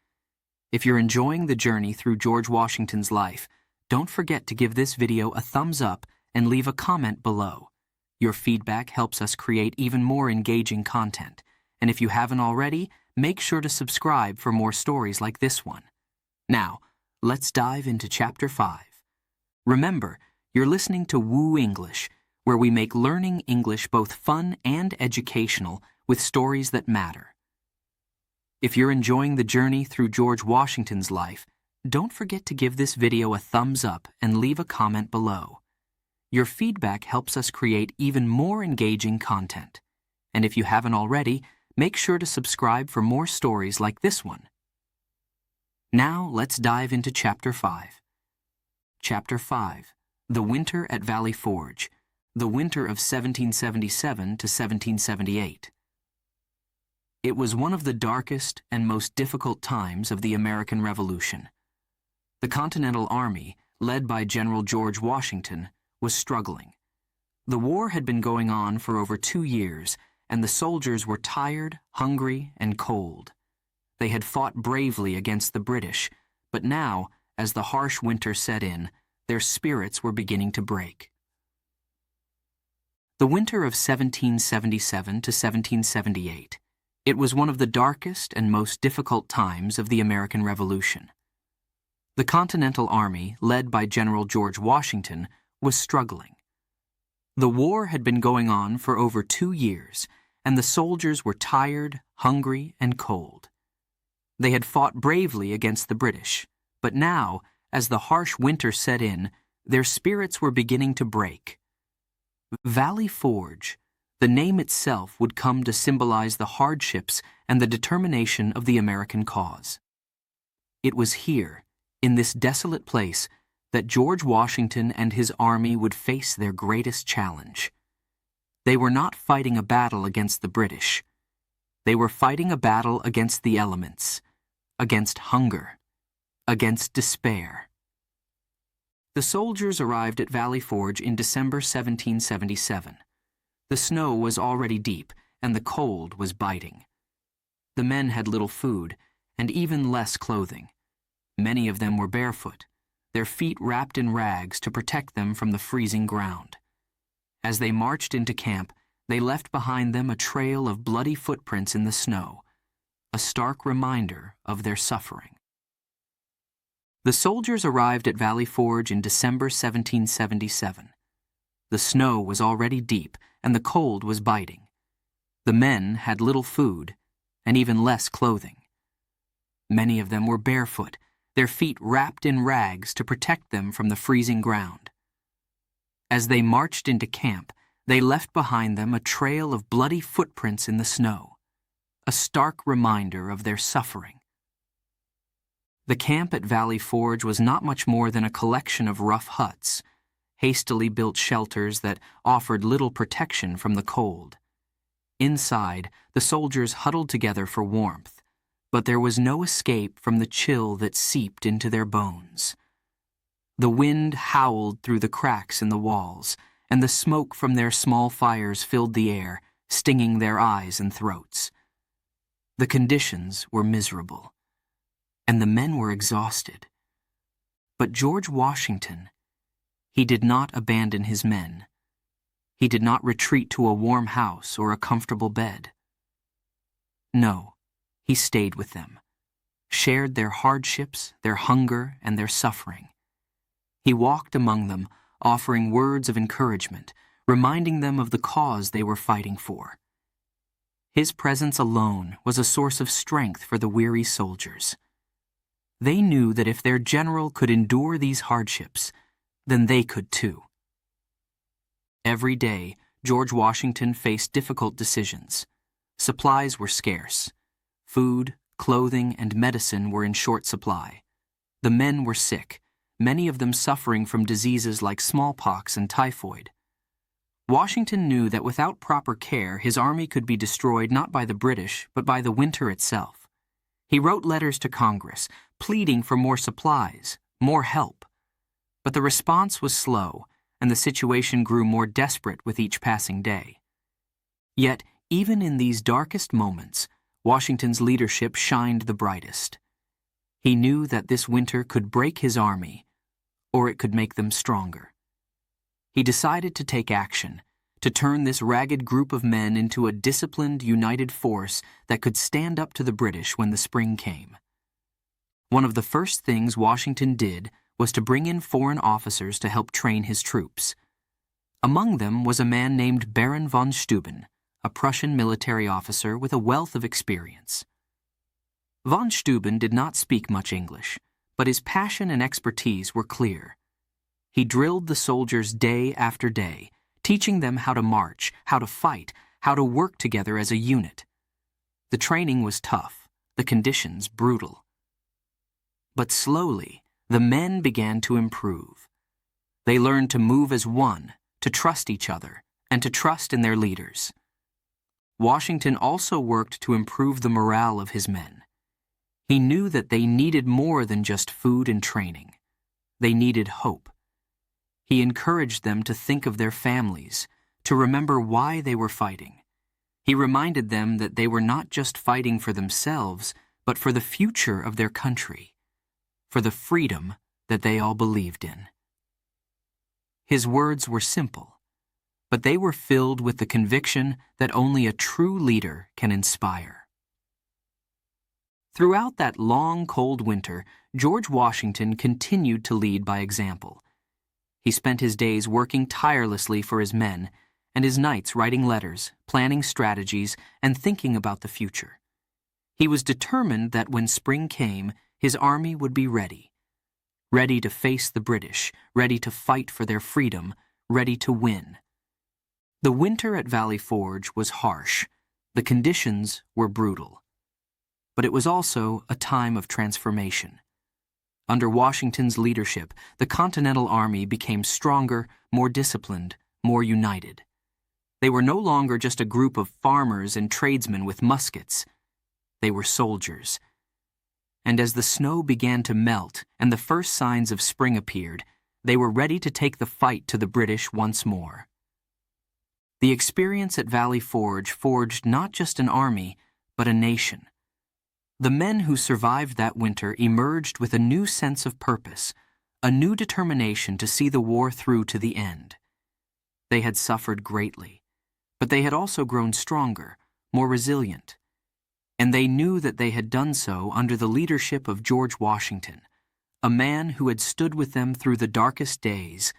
If you're enjoying the journey through George Washington's life, don't forget to give this video a thumbs up and leave a comment below. Your feedback helps us create even more engaging content. And if you haven't already, make sure to subscribe for more stories like this one. Now, let's dive into Chapter 5. Remember, you're listening to WooEnglish, where we make learning English both fun and educational with stories that matter. If you're enjoying the journey through George Washington's life, don't forget to give this video a thumbs up and leave a comment below. Your feedback helps us create even more engaging content. And if you haven't already, make sure to subscribe for more stories like this one. Now let's dive into Chapter 5. Chapter 5, The Winter at Valley Forge, the winter of 1777 to 1778. It was one of the darkest and most difficult times of the American Revolution. The Continental Army, led by General George Washington, was struggling. The war had been going on for over 2 years, and the soldiers were tired, hungry, and cold. They had fought bravely against the British, but now, as the harsh winter set in, their spirits were beginning to break. The winter of 1777 to 1778. It was one of the darkest and most difficult times of the American Revolution. The Continental Army, led by General George Washington, was struggling. The war had been going on for over 2 years, and the soldiers were tired, hungry, and cold. They had fought bravely against the British, but now, as the harsh winter set in, their spirits were beginning to break. Valley Forge, The name itself would come to symbolize the hardships and the determination of the American cause. It was here, in this desolate place, that George Washington and his army would face their greatest challenge. They were not fighting a battle against the British. They were fighting a battle against the elements, against hunger, against despair. The soldiers arrived at Valley Forge in December 1777. The snow was already deep, and the cold was biting. The men had little food, and even less clothing. Many of them were barefoot, their feet wrapped in rags to protect them from the freezing ground. As they marched into camp, they left behind them a trail of bloody footprints in the snow, a stark reminder of their suffering. The soldiers arrived at Valley Forge in December 1777. The snow was already deep, and the cold was biting. The men had little food, and even less clothing. Many of them were barefoot, their feet wrapped in rags to protect them from the freezing ground. As they marched into camp, they left behind them a trail of bloody footprints in the snow, a stark reminder of their suffering. The camp at Valley Forge was not much more than a collection of rough huts, hastily built shelters that offered little protection from the cold. Inside, the soldiers huddled together for warmth, but there was no escape from the chill that seeped into their bones. The wind howled through the cracks in the walls, and the smoke from their small fires filled the air, stinging their eyes and throats. The conditions were miserable, and the men were exhausted. But George Washington, he did not abandon his men. He did not retreat to a warm house or a comfortable bed. No, he stayed with them, shared their hardships, their hunger, and their suffering. He walked among them, offering words of encouragement, reminding them of the cause they were fighting for. His presence alone was a source of strength for the weary soldiers. They knew that if their general could endure these hardships, then they could too. Every day, George Washington faced difficult decisions. Supplies were scarce. Food, clothing, and medicine were in short supply. The men were sick, many of them suffering from diseases like smallpox and typhoid. Washington knew that without proper care, his army could be destroyed not by the British, but by the winter itself. He wrote letters to Congress, pleading for more supplies, more help. But the response was slow, and the situation grew more desperate with each passing day. Yet, even in these darkest moments, Washington's leadership shined the brightest. He knew that this winter could break his army, or it could make them stronger. He decided to take action, to turn this ragged group of men into a disciplined, united force that could stand up to the British when the spring came. One of the first things Washington did was to bring in foreign officers to help train his troops. Among them was a man named Baron von Steuben, a Prussian military officer with a wealth of experience. Von Steuben did not speak much English, but his passion and expertise were clear. He drilled the soldiers day after day, teaching them how to march, how to fight, how to work together as a unit. The training was tough, the conditions brutal. But slowly, the men began to improve. They learned to move as one, to trust each other, and to trust in their leaders. Washington also worked to improve the morale of his men. He knew that they needed more than just food and training. They needed hope. He encouraged them to think of their families, to remember why they were fighting. He reminded them that they were not just fighting for themselves, but for the future of their country, for the freedom that they all believed in. His words were simple, but they were filled with the conviction that only a true leader can inspire. Throughout that long, cold winter, George Washington continued to lead by example. He spent his days working tirelessly for his men, and his nights writing letters, planning strategies, and thinking about the future. He was determined that when spring came, his army would be ready. Ready to face the British, ready to fight for their freedom, ready to win. The winter at Valley Forge was harsh. The conditions were brutal. But it was also a time of transformation. Under Washington's leadership, the Continental Army became stronger, more disciplined, more united. They were no longer just a group of farmers and tradesmen with muskets. They were soldiers. And as the snow began to melt and the first signs of spring appeared, they were ready to take the fight to the British once more. The experience at Valley Forge forged not just an army, but a nation. The men who survived that winter emerged with a new sense of purpose, a new determination to see the war through to the end. They had suffered greatly, but they had also grown stronger, more resilient. And they knew that they had done so under the leadership of George Washington, a man who had stood with them through the darkest days,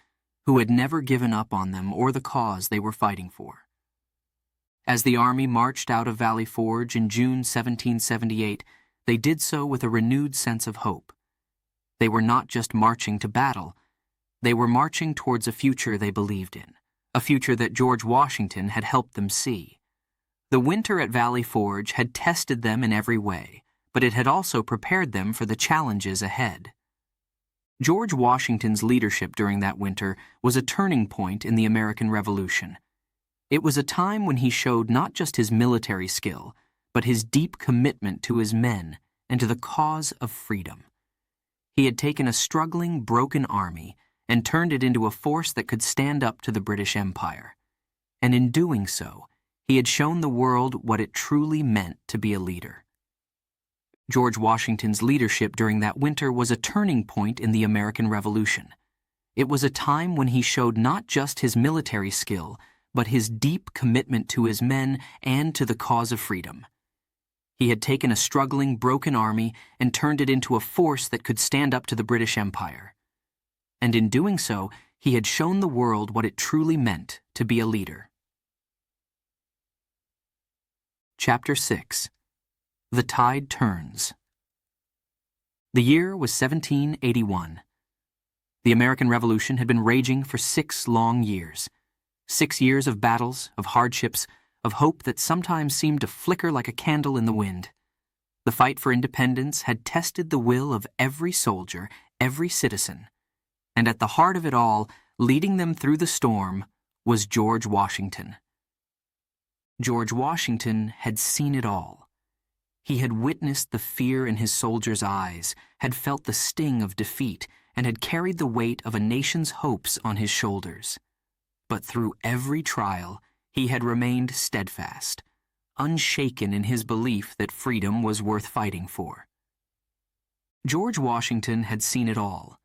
who had never given up on them or the cause they were fighting for. As the army marched out of Valley Forge in June 1778, they did so with a renewed sense of hope. They were not just marching to battle, they were marching towards a future they believed in, a future that George Washington had helped them see. The winter at Valley Forge had tested them in every way, but it had also prepared them for the challenges ahead. George Washington's leadership during that winter was a turning point in the American Revolution. It was a time when he showed not just his military skill, but his deep commitment to his men and to the cause of freedom. He had taken a struggling, broken army and turned it into a force that could stand up to the British Empire. And in doing so, he had shown the world what it truly meant to be a leader. George Washington's leadership during that winter was a turning point in the American Revolution. It was a time when he showed not just his military skill, but his deep commitment to his men and to the cause of freedom. He had taken a struggling, broken army and turned it into a force that could stand up to the British Empire. And in doing so, he had shown the world what it truly meant to be a leader. Chapter 6. The Tide Turns. The year was 1781. The American Revolution had been raging for 6 long years. 6 years of battles, of hardships, of hope that sometimes seemed to flicker like a candle in the wind. The fight for independence had tested the will of every soldier, every citizen. And at the heart of it all, leading them through the storm, was George Washington. George Washington had seen it all. He had witnessed the fear in his soldiers' eyes, had felt the sting of defeat, and had carried the weight of a nation's hopes on his shoulders. But through every trial, he had remained steadfast, unshaken in his belief that freedom was worth fighting for. George Washington had seen it all.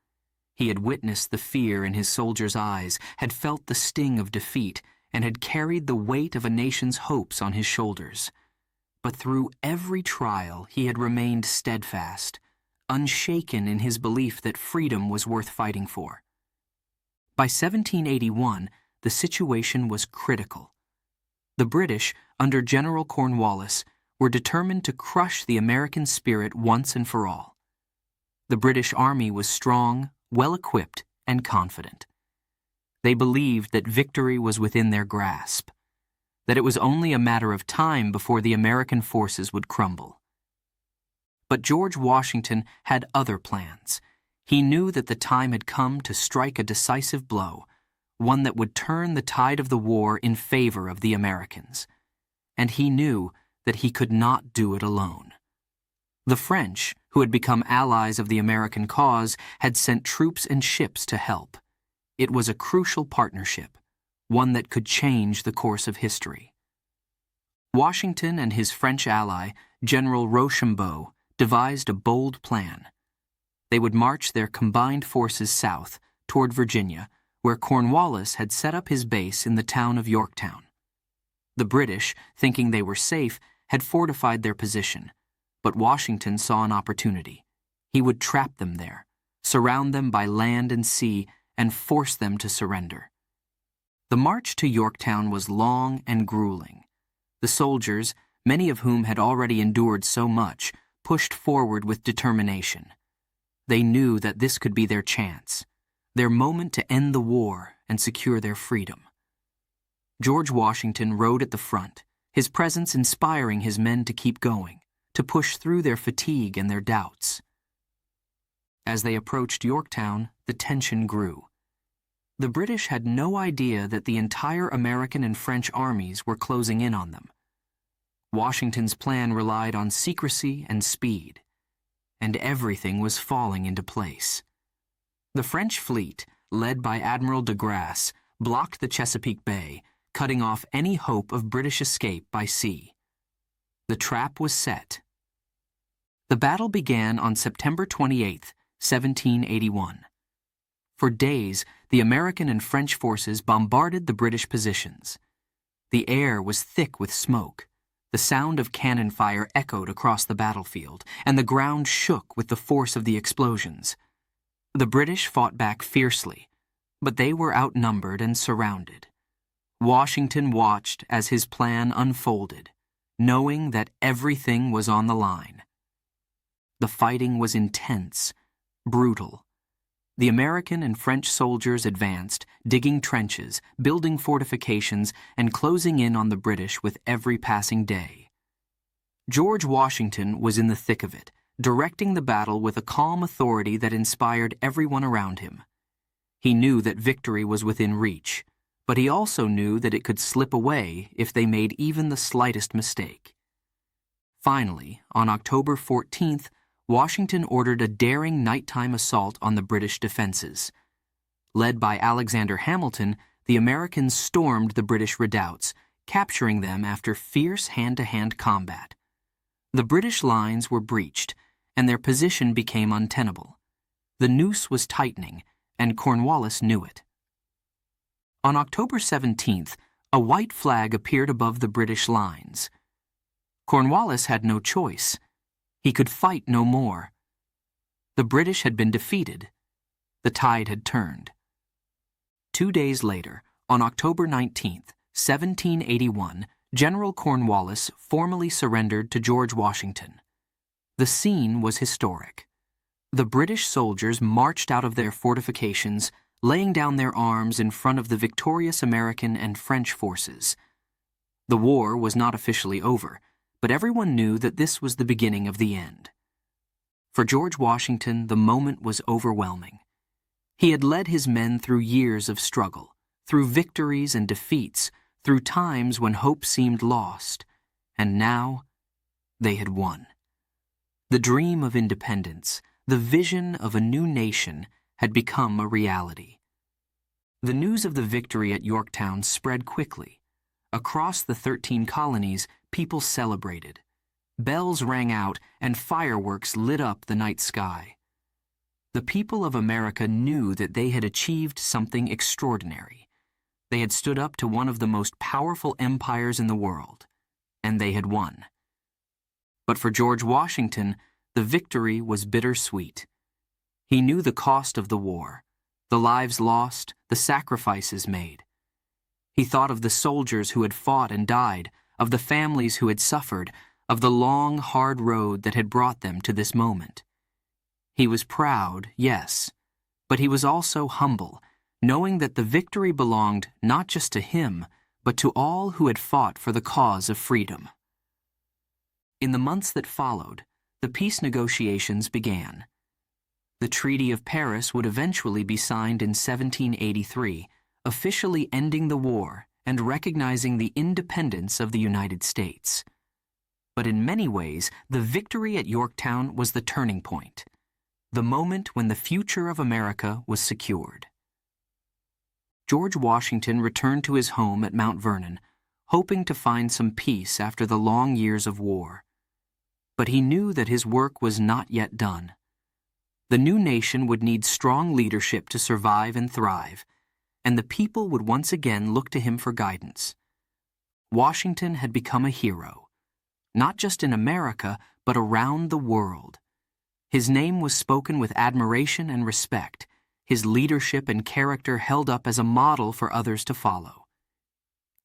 He had witnessed the fear in his soldiers' eyes, had felt the sting of defeat, and had carried the weight of a nation's hopes on his shoulders. But through every trial, he had remained steadfast, unshaken in his belief that freedom was worth fighting for. By 1781, the situation was critical. The British, under General Cornwallis, were determined to crush the American spirit once and for all. The British Army was strong, well-equipped, and confident. They believed that victory was within their grasp, that it was only a matter of time before the American forces would crumble. But George Washington had other plans. He knew that the time had come to strike a decisive blow, one that would turn the tide of the war in favor of the Americans. And he knew that he could not do it alone. The French, who had become allies of the American cause, had sent troops and ships to help. It was a crucial partnership, one that could change the course of history. Washington and his French ally, General Rochambeau, devised a bold plan. They would march their combined forces south toward Virginia, where Cornwallis had set up his base in the town of Yorktown. The British, thinking they were safe, had fortified their position, but Washington saw an opportunity. He would trap them there, surround them by land and sea, and force them to surrender. The march to Yorktown was long and grueling. The soldiers, many of whom had already endured so much, pushed forward with determination. They knew that this could be their chance, their moment to end the war and secure their freedom. George Washington rode at the front, his presence inspiring his men to keep going, to push through their fatigue and their doubts. As they approached Yorktown, the tension grew. The British had no idea that the entire American and French armies were closing in on them. Washington's plan relied on secrecy and speed, and everything was falling into place. The French fleet, led by Admiral de Grasse, blocked the Chesapeake Bay, cutting off any hope of British escape by sea. The trap was set. The battle began on September 28, 1781. For days, the American and French forces bombarded the British positions. The air was thick with smoke. The sound of cannon fire echoed across the battlefield, and the ground shook with the force of the explosions. The British fought back fiercely, but they were outnumbered and surrounded. Washington watched as his plan unfolded, knowing that everything was on the line. The fighting was intense, brutal. The American and French soldiers advanced, digging trenches, building fortifications, and closing in on the British with every passing day. George Washington was in the thick of it, directing the battle with a calm authority that inspired everyone around him. He knew that victory was within reach, but he also knew that it could slip away if they made even the slightest mistake. Finally, on October 14th, Washington ordered a daring nighttime assault on the British defenses. Led by Alexander Hamilton, the Americans stormed the British redoubts, capturing them after fierce hand-to-hand combat. The British lines were breached, and their position became untenable. The noose was tightening, and Cornwallis knew it. On October 17th, a white flag appeared above the British lines. Cornwallis had no choice. He could fight no more. The British had been defeated. The tide had turned. 2 days later, on October 19, 1781, General Cornwallis formally surrendered to George Washington. The scene was historic. The British soldiers marched out of their fortifications, laying down their arms in front of the victorious American and French forces. The war was not officially over, but everyone knew that this was the beginning of the end. For George Washington, the moment was overwhelming. He had led his men through years of struggle, through victories and defeats, through times when hope seemed lost, and now they had won. The dream of independence, the vision of a new nation, had become a reality. The news of the victory at Yorktown spread quickly. Across the 13 colonies, people celebrated. Bells rang out and fireworks lit up the night sky. The people of America knew that they had achieved something extraordinary. They had stood up to one of the most powerful empires in the world, and they had won. But for George Washington, the victory was bittersweet. He knew the cost of the war, the lives lost, the sacrifices made. He thought of the soldiers who had fought and died, of the families who had suffered, of the long, hard road that had brought them to this moment. He was proud, yes, but he was also humble, knowing that the victory belonged not just to him, but to all who had fought for the cause of freedom. In the months that followed, the peace negotiations began. The Treaty of Paris would eventually be signed in 1783, officially ending the war and recognizing the independence of the United States. But in many ways, the victory at Yorktown was the turning point, the moment when the future of America was secured. George Washington returned to his home at Mount Vernon, hoping to find some peace after the long years of war. But he knew that his work was not yet done. The new nation would need strong leadership to survive and thrive, and the people would once again look to him for guidance. Washington had become a hero, not just in America, but around the world. His name was spoken with admiration and respect, his leadership and character held up as a model for others to follow.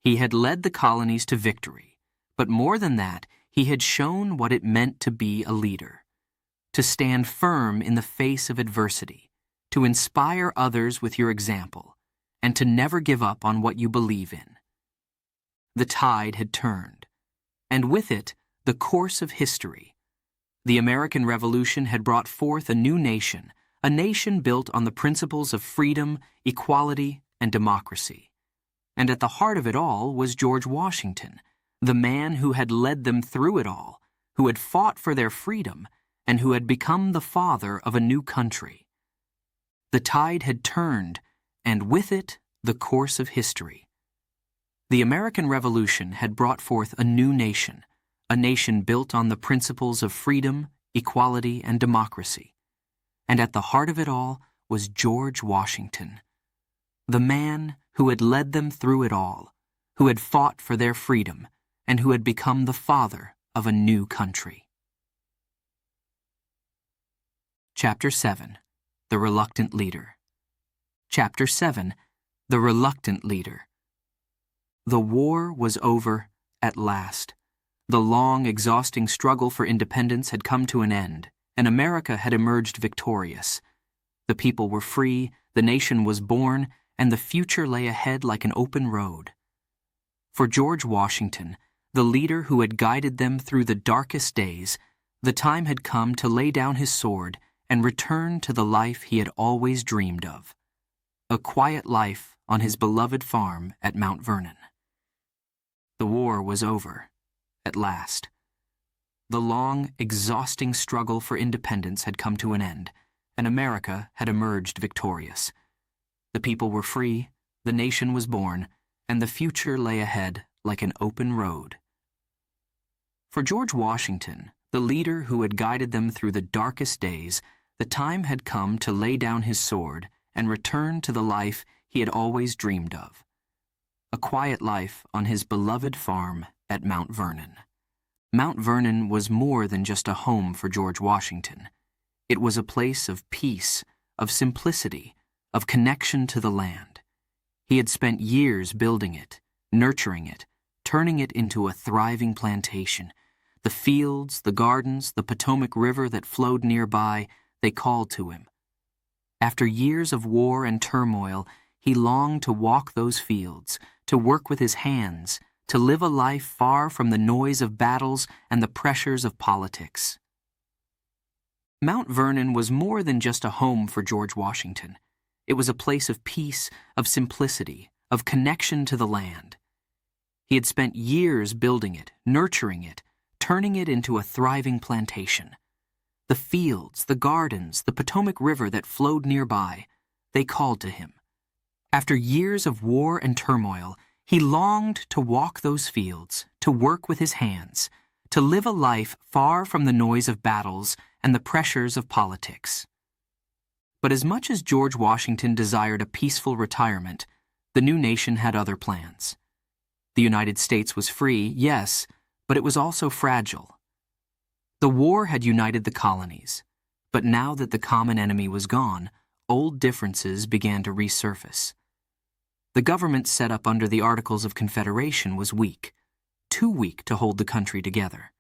He had led the colonies to victory, but more than that, he had shown what it meant to be a leader, to stand firm in the face of adversity, to inspire others with your example, and to never give up on what you believe in. The tide had turned, and with it, the course of history. The American Revolution had brought forth a new nation, a nation built on the principles of freedom, equality, and democracy. And at the heart of it all was George Washington, the man who had led them through it all, who had fought for their freedom, and who had become the father of a new country. The tide had turned, and with it, the course of history. The American Revolution had brought forth a new nation, a nation built on the principles of freedom, equality, and democracy. And at the heart of it all was George Washington, the man who had led them through it all, who had fought for their freedom, and who had become the father of a new country. Chapter 7. The Reluctant Leader. Chapter 7. The Reluctant Leader. The war was over at last. The long, exhausting struggle for independence had come to an end, and America had emerged victorious. The people were free, the nation was born, and the future lay ahead like an open road. For George Washington, the leader who had guided them through the darkest days, the time had come to lay down his sword and return to the life he had always dreamed of, a quiet life on his beloved farm at Mount Vernon. The war was over, at last. The long, exhausting struggle for independence had come to an end, and America had emerged victorious. The people were free, the nation was born, and the future lay ahead like an open road. For George Washington, the leader who had guided them through the darkest days, the time had come to lay down his sword and return to the life he had always dreamed of, a quiet life on his beloved farm at Mount Vernon. Mount Vernon was more than just a home for George Washington. It was a place of peace, of simplicity, of connection to the land. He had spent years building it, nurturing it, turning it into a thriving plantation. The fields, the gardens, the Potomac River that flowed nearby, they called to him. After years of war and turmoil, he longed to walk those fields, to work with his hands, to live a life far from the noise of battles and the pressures of politics. Mount Vernon was more than just a home for George Washington. It was a place of peace, of simplicity, of connection to the land. He had spent years building it, nurturing it, turning it into a thriving plantation. The fields, the gardens, the Potomac River that flowed nearby, they called to him. After years of war and turmoil, he longed to walk those fields, to work with his hands, to live a life far from the noise of battles and the pressures of politics. But as much as George Washington desired a peaceful retirement, the new nation had other plans. The United States was free, yes, but it was also fragile. The war had united the colonies, but now that the common enemy was gone, old differences began to resurface. The government set up under the Articles of Confederation was weak, too weak to hold the country together.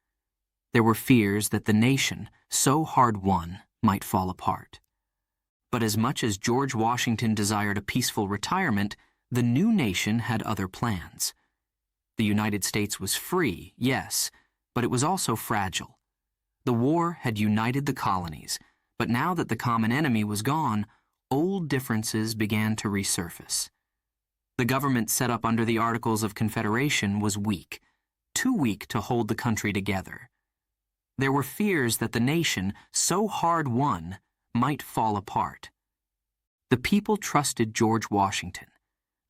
There were fears that the nation, so hard won, might fall apart. But as much as George Washington desired a peaceful retirement, the new nation had other plans. The United States was free, yes, but it was also fragile. The war had united the colonies, but now that the common enemy was gone, old differences began to resurface. The government set up under the Articles of Confederation was weak, too weak to hold the country together. There were fears that the nation, so hard won, might fall apart. The people trusted George Washington.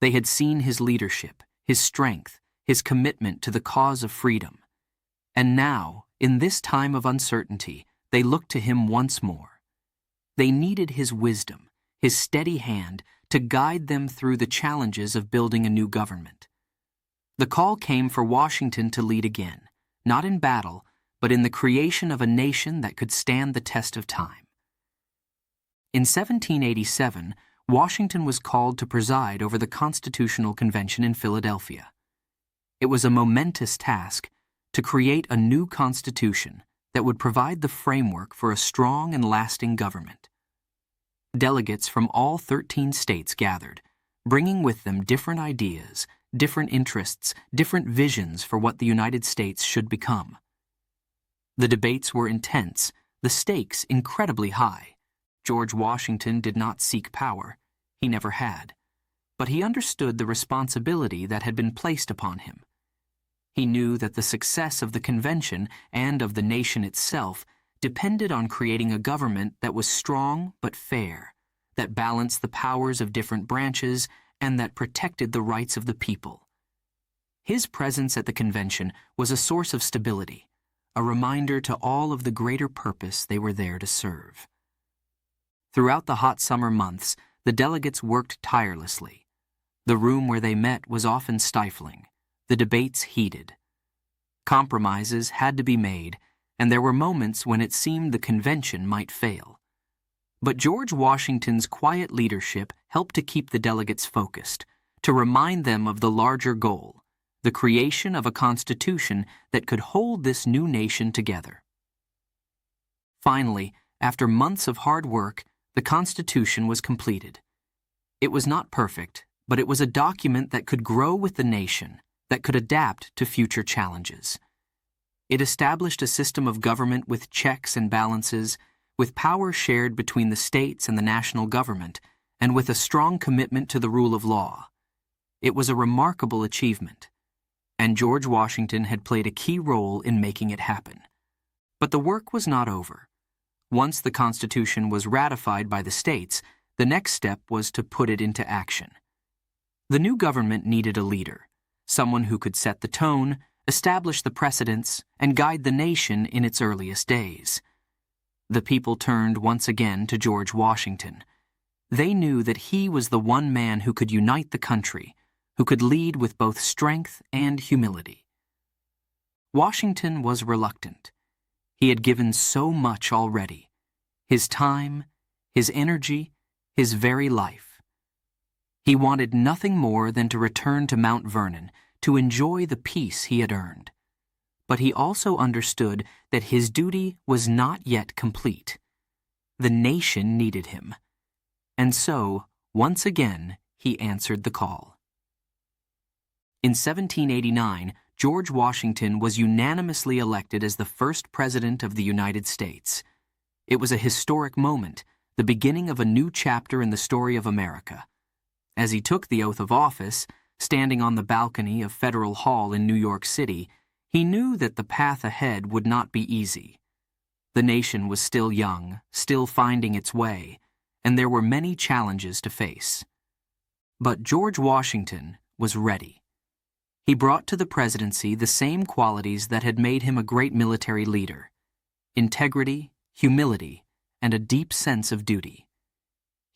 They had seen his leadership, his strength, his commitment to the cause of freedom. And now, in this time of uncertainty, they looked to him once more. They needed his wisdom, his steady hand, to guide them through the challenges of building a new government. The call came for Washington to lead again, not in battle, but in the creation of a nation that could stand the test of time. In 1787, Washington was called to preside over the Constitutional Convention in Philadelphia. It was a momentous task to create a new constitution that would provide the framework for a strong and lasting government. Delegates from all 13 states gathered, bringing with them different ideas, different interests, different visions for what the United States should become. The debates were intense, the stakes incredibly high. George Washington did not seek power. He never had. But he understood the responsibility that had been placed upon him. He knew that the success of the convention and of the nation itself depended on creating a government that was strong but fair, that balanced the powers of different branches, and that protected the rights of the people. His presence at the convention was a source of stability, a reminder to all of the greater purpose they were there to serve. Throughout the hot summer months, the delegates worked tirelessly. The room where they met was often stifling, the debates heated. Compromises had to be made, and there were moments when it seemed the convention might fail. But George Washington's quiet leadership helped to keep the delegates focused, to remind them of the larger goal, the creation of a constitution that could hold this new nation together. Finally, after months of hard work, the Constitution was completed. It was not perfect, but it was a document that could grow with the nation, that could adapt to future challenges. It established a system of government with checks and balances, with power shared between the states and the national government, and with a strong commitment to the rule of law. It was a remarkable achievement, and George Washington had played a key role in making it happen. But the work was not over. Once the Constitution was ratified by the states, the next step was to put it into action. The new government needed a leader, someone who could set the tone, establish the precedents, and guide the nation in its earliest days. The people turned once again to George Washington. They knew that he was the one man who could unite the country, who could lead with both strength and humility. Washington was reluctant. He had given so much already: his time, his energy, his very life. He wanted nothing more than to return to Mount Vernon, to enjoy the peace he had earned. But he also understood that his duty was not yet complete. The nation needed him. And so, once again, he answered the call. In 1789, George Washington was unanimously elected as the first president of the United States. It was a historic moment, the beginning of a new chapter in the story of America. As he took the oath of office, standing on the balcony of Federal Hall in New York City, he knew that the path ahead would not be easy. The nation was still young, still finding its way, and there were many challenges to face. But George Washington was ready. He brought to the presidency the same qualities that had made him a great military leader: integrity, humility, and a deep sense of duty.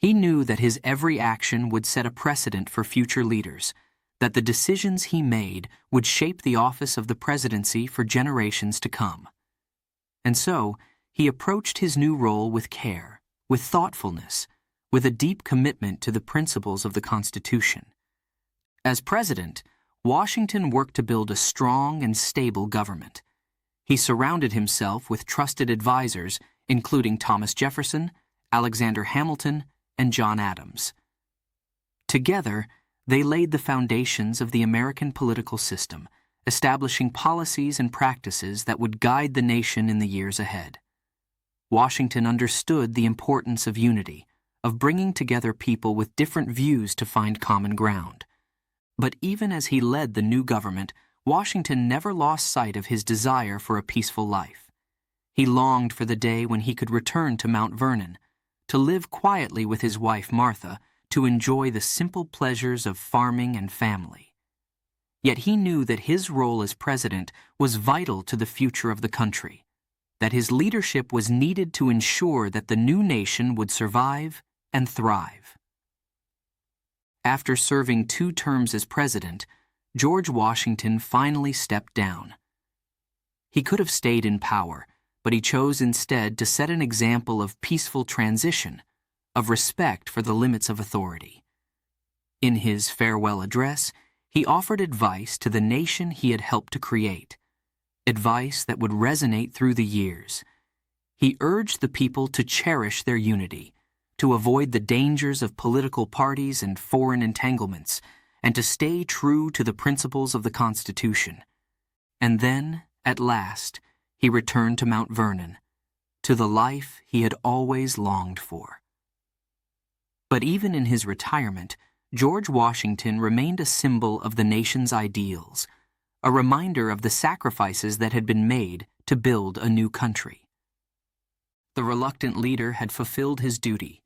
He knew that his every action would set a precedent for future leaders, that the decisions he made would shape the office of the presidency for generations to come. And so, he approached his new role with care, with thoughtfulness, with a deep commitment to the principles of the Constitution. As president, Washington worked to build a strong and stable government. He surrounded himself with trusted advisors, including Thomas Jefferson, Alexander Hamilton, and John Adams. Together, they laid the foundations of the American political system, establishing policies and practices that would guide the nation in the years ahead. Washington understood the importance of unity, of bringing together people with different views to find common ground. But even as he led the new government, Washington never lost sight of his desire for a peaceful life. He longed for the day when he could return to Mount Vernon, to live quietly with his wife Martha, to enjoy the simple pleasures of farming and family. Yet he knew that his role as president was vital to the future of the country, that his leadership was needed to ensure that the new nation would survive and thrive. After serving 2 terms as president, George Washington finally stepped down. He could have stayed in power, but he chose instead to set an example of peaceful transition, of respect for the limits of authority. In his farewell address, he offered advice to the nation he had helped to create, advice that would resonate through the years. He urged the people to cherish their unity, to avoid the dangers of political parties and foreign entanglements, and to stay true to the principles of the Constitution. And then, at last, he returned to Mount Vernon, to the life he had always longed for. But even in his retirement, George Washington remained a symbol of the nation's ideals, a reminder of the sacrifices that had been made to build a new country. The reluctant leader had fulfilled his duty.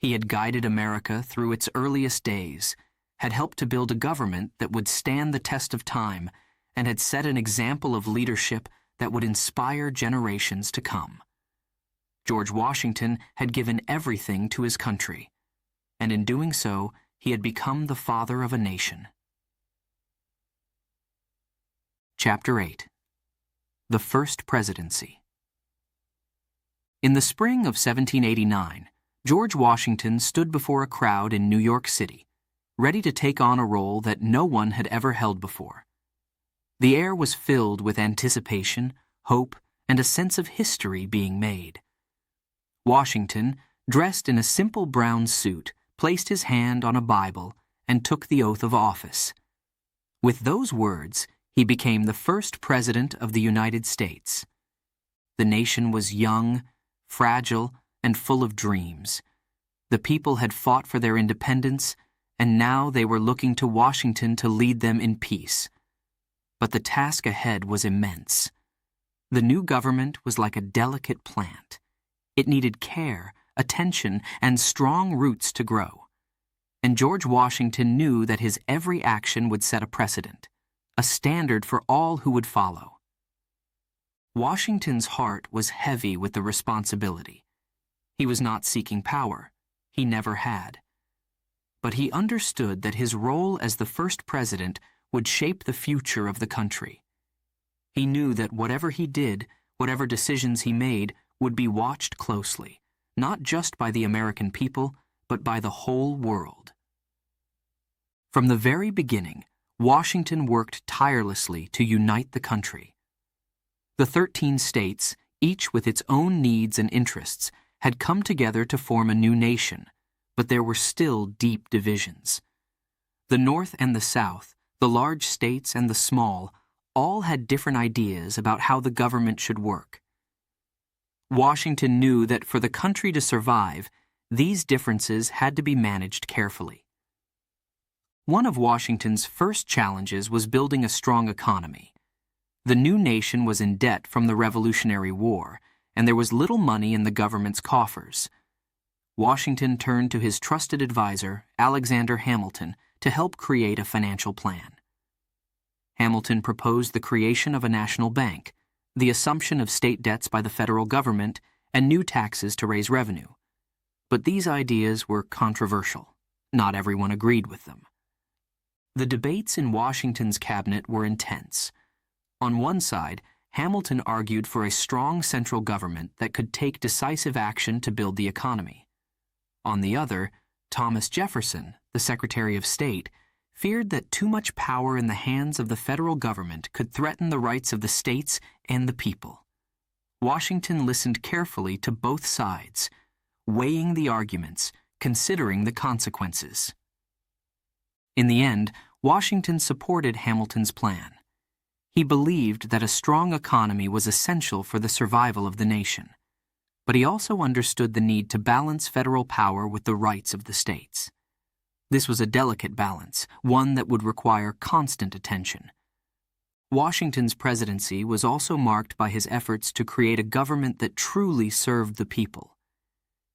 He had guided America through its earliest days, had helped to build a government that would stand the test of time, and had set an example of leadership that would inspire generations to come. George Washington had given everything to his country, and in doing so, he had become the father of a nation. Chapter 8. The First Presidency. In the spring of 1789, George Washington stood before a crowd in New York City, ready to take on a role that no one had ever held before. The air was filled with anticipation, hope, and a sense of history being made. Washington, dressed in a simple brown suit, placed his hand on a Bible and took the oath of office. With those words, he became the first president of the United States. The nation was young, fragile, and full of dreams. The people had fought for their independence, and now they were looking to Washington to lead them in peace. But the task ahead was immense. The new government was like a delicate plant. It needed care, attention, and strong roots to grow. And George Washington knew that his every action would set a precedent, a standard for all who would follow. Washington's heart was heavy with the responsibility. He was not seeking power. He never had. But he understood that his role as the first president would shape the future of the country. He knew that whatever he did, whatever decisions he made, would be watched closely, not just by the American people, but by the whole world. From the very beginning, Washington worked tirelessly to unite the country. The 13 states, each with its own needs and interests, had come together to form a new nation, but there were still deep divisions. The North and the South, the large states and the small, all had different ideas about how the government should work. Washington knew that for the country to survive, these differences had to be managed carefully. One of Washington's first challenges was building a strong economy. The new nation was in debt from the Revolutionary War, and there was little money in the government's coffers. Washington turned to his trusted advisor, Alexander Hamilton, to help create a financial plan. Hamilton proposed the creation of a national bank, the assumption of state debts by the federal government, and new taxes to raise revenue. But these ideas were controversial. Not everyone agreed with them. The debates in Washington's cabinet were intense. On one side, Hamilton argued for a strong central government that could take decisive action to build the economy. On the other, Thomas Jefferson, the Secretary of State, feared that too much power in the hands of the federal government could threaten the rights of the states and the people. Washington listened carefully to both sides, weighing the arguments, considering the consequences. In the end, Washington supported Hamilton's plan. He believed that a strong economy was essential for the survival of the nation, but he also understood the need to balance federal power with the rights of the states. This was a delicate balance, one that would require constant attention. Washington's presidency was also marked by his efforts to create a government that truly served the people.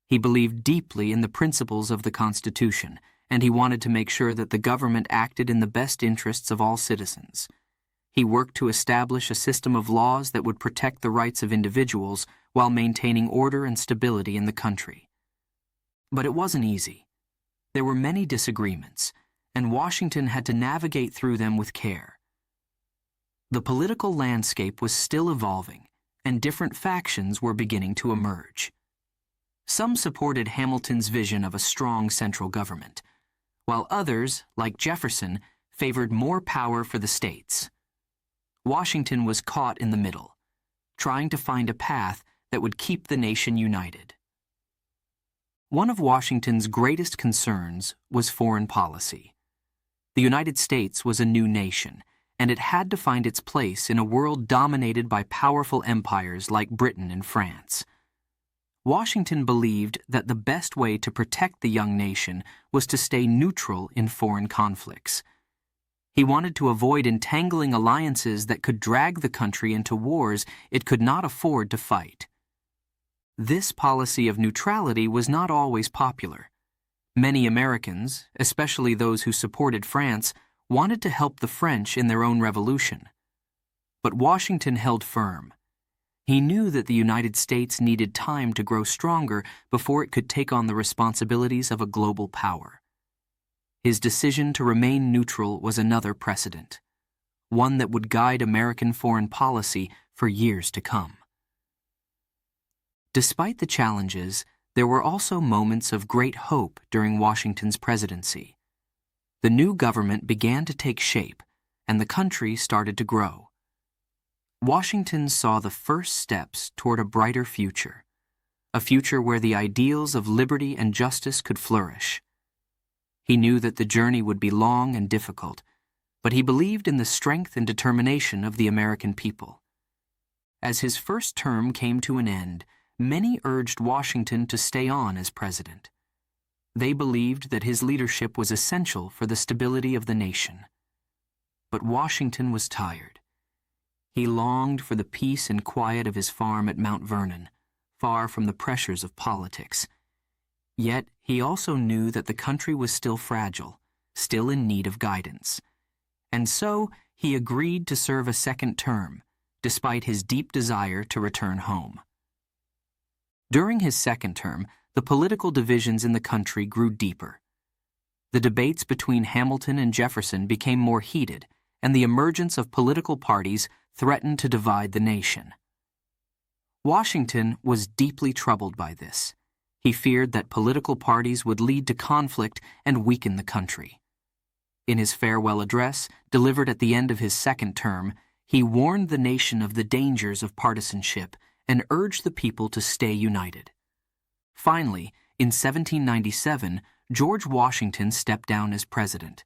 He believed deeply in the principles of the Constitution, and he wanted to make sure that the government acted in the best interests of all citizens. He worked to establish a system of laws that would protect the rights of individuals while maintaining order and stability in the country. But it wasn't easy. There were many disagreements, and Washington had to navigate through them with care. The political landscape was still evolving, and different factions were beginning to emerge. Some supported Hamilton's vision of a strong central government, while others, like Jefferson, favored more power for the states. Washington was caught in the middle, trying to find a path that would keep the nation united. One of Washington's greatest concerns was foreign policy. The United States was a new nation, and it had to find its place in a world dominated by powerful empires like Britain and France. Washington believed that the best way to protect the young nation was to stay neutral in foreign conflicts. He wanted to avoid entangling alliances that could drag the country into wars it could not afford to fight. This policy of neutrality was not always popular. Many Americans, especially those who supported France, wanted to help the French in their own revolution. But Washington held firm. He knew that the United States needed time to grow stronger before it could take on the responsibilities of a global power. His decision to remain neutral was another precedent, one that would guide American foreign policy for years to come. Despite the challenges, there were also moments of great hope during Washington's presidency. The new government began to take shape, and the country started to grow. Washington saw the first steps toward a brighter future, a future where the ideals of liberty and justice could flourish. He knew that the journey would be long and difficult, but he believed in the strength and determination of the American people. As his first term came to an end, many urged Washington to stay on as president. They believed that his leadership was essential for the stability of the nation. But Washington was tired. He longed for the peace and quiet of his farm at Mount Vernon, far from the pressures of politics. Yet he also knew that the country was still fragile, still in need of guidance. And so he agreed to serve a second term, despite his deep desire to return home. During his second term, the political divisions in the country grew deeper. The debates between Hamilton and Jefferson became more heated, and the emergence of political parties threatened to divide the nation. Washington was deeply troubled by this. He feared that political parties would lead to conflict and weaken the country. In his farewell address, delivered at the end of his second term, he warned the nation of the dangers of partisanship and urged the people to stay united. Finally, in 1797, George Washington stepped down as president.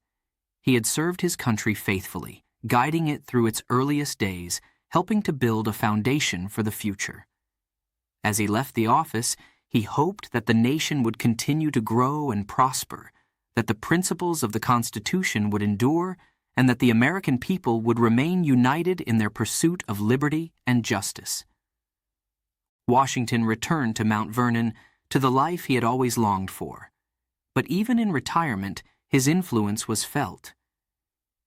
He had served his country faithfully, guiding it through its earliest days, helping to build a foundation for the future. As he left the office, he hoped that the nation would continue to grow and prosper, that the principles of the Constitution would endure, and that the American people would remain united in their pursuit of liberty and justice. Washington returned to Mount Vernon, to the life he had always longed for. But even in retirement, his influence was felt.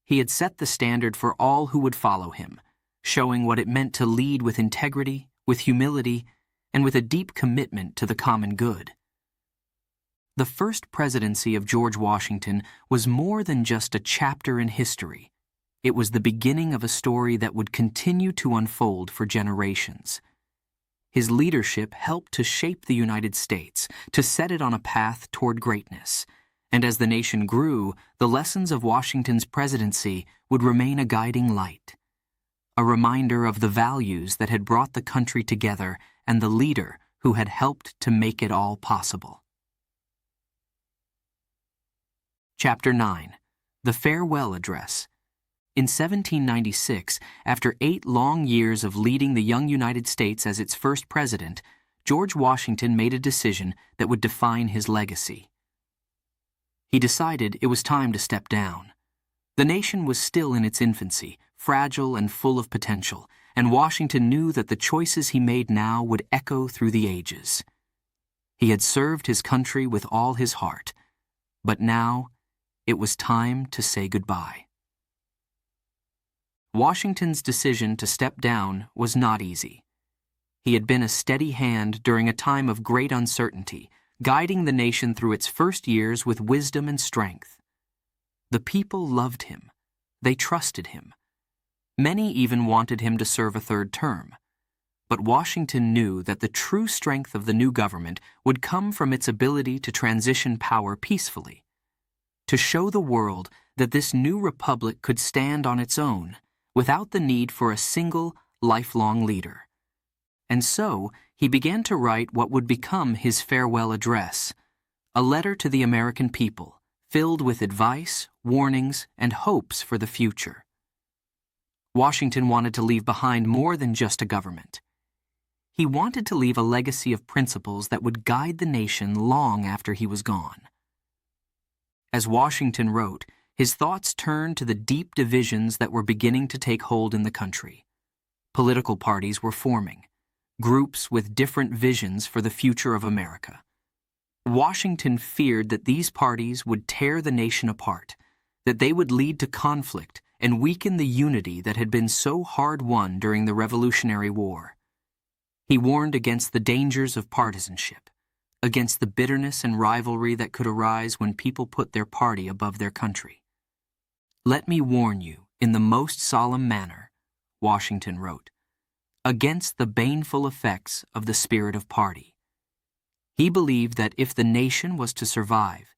He had set the standard for all who would follow him, showing what it meant to lead with integrity, with humility, and with a deep commitment to the common good. The first presidency of George Washington was more than just a chapter in history. It was the beginning of a story that would continue to unfold for generations. His leadership helped to shape the United States, to set it on a path toward greatness. And as the nation grew, the lessons of Washington's presidency would remain a guiding light, a reminder of the values that had brought the country together and the leader who had helped to make it all possible. Chapter 9. The Farewell Address. In 1796, after 8 long years of leading the young United States as its first president, George Washington made a decision that would define his legacy. He decided it was time to step down. The nation was still in its infancy, fragile and full of potential, and Washington knew that the choices he made now would echo through the ages. He had served his country with all his heart, but now it was time to say goodbye. Washington's decision to step down was not easy. He had been a steady hand during a time of great uncertainty, guiding the nation through its first years with wisdom and strength. The people loved him. They trusted him. Many even wanted him to serve a third term. But Washington knew that the true strength of the new government would come from its ability to transition power peacefully, to show the world that this new republic could stand on its own, without the need for a single, lifelong leader. And so, he began to write what would become his farewell address, a letter to the American people, filled with advice, warnings, and hopes for the future. Washington wanted to leave behind more than just a government. He wanted to leave a legacy of principles that would guide the nation long after he was gone. As Washington wrote, his thoughts turned to the deep divisions that were beginning to take hold in the country. Political parties were forming, groups with different visions for the future of America. Washington feared that these parties would tear the nation apart, that they would lead to conflict and weaken the unity that had been so hard-won during the Revolutionary War. He warned against the dangers of partisanship, against the bitterness and rivalry that could arise when people put their party above their country. "Let me warn you in the most solemn manner," Washington wrote, "against the baneful effects of the spirit of party." He believed that if the nation was to survive,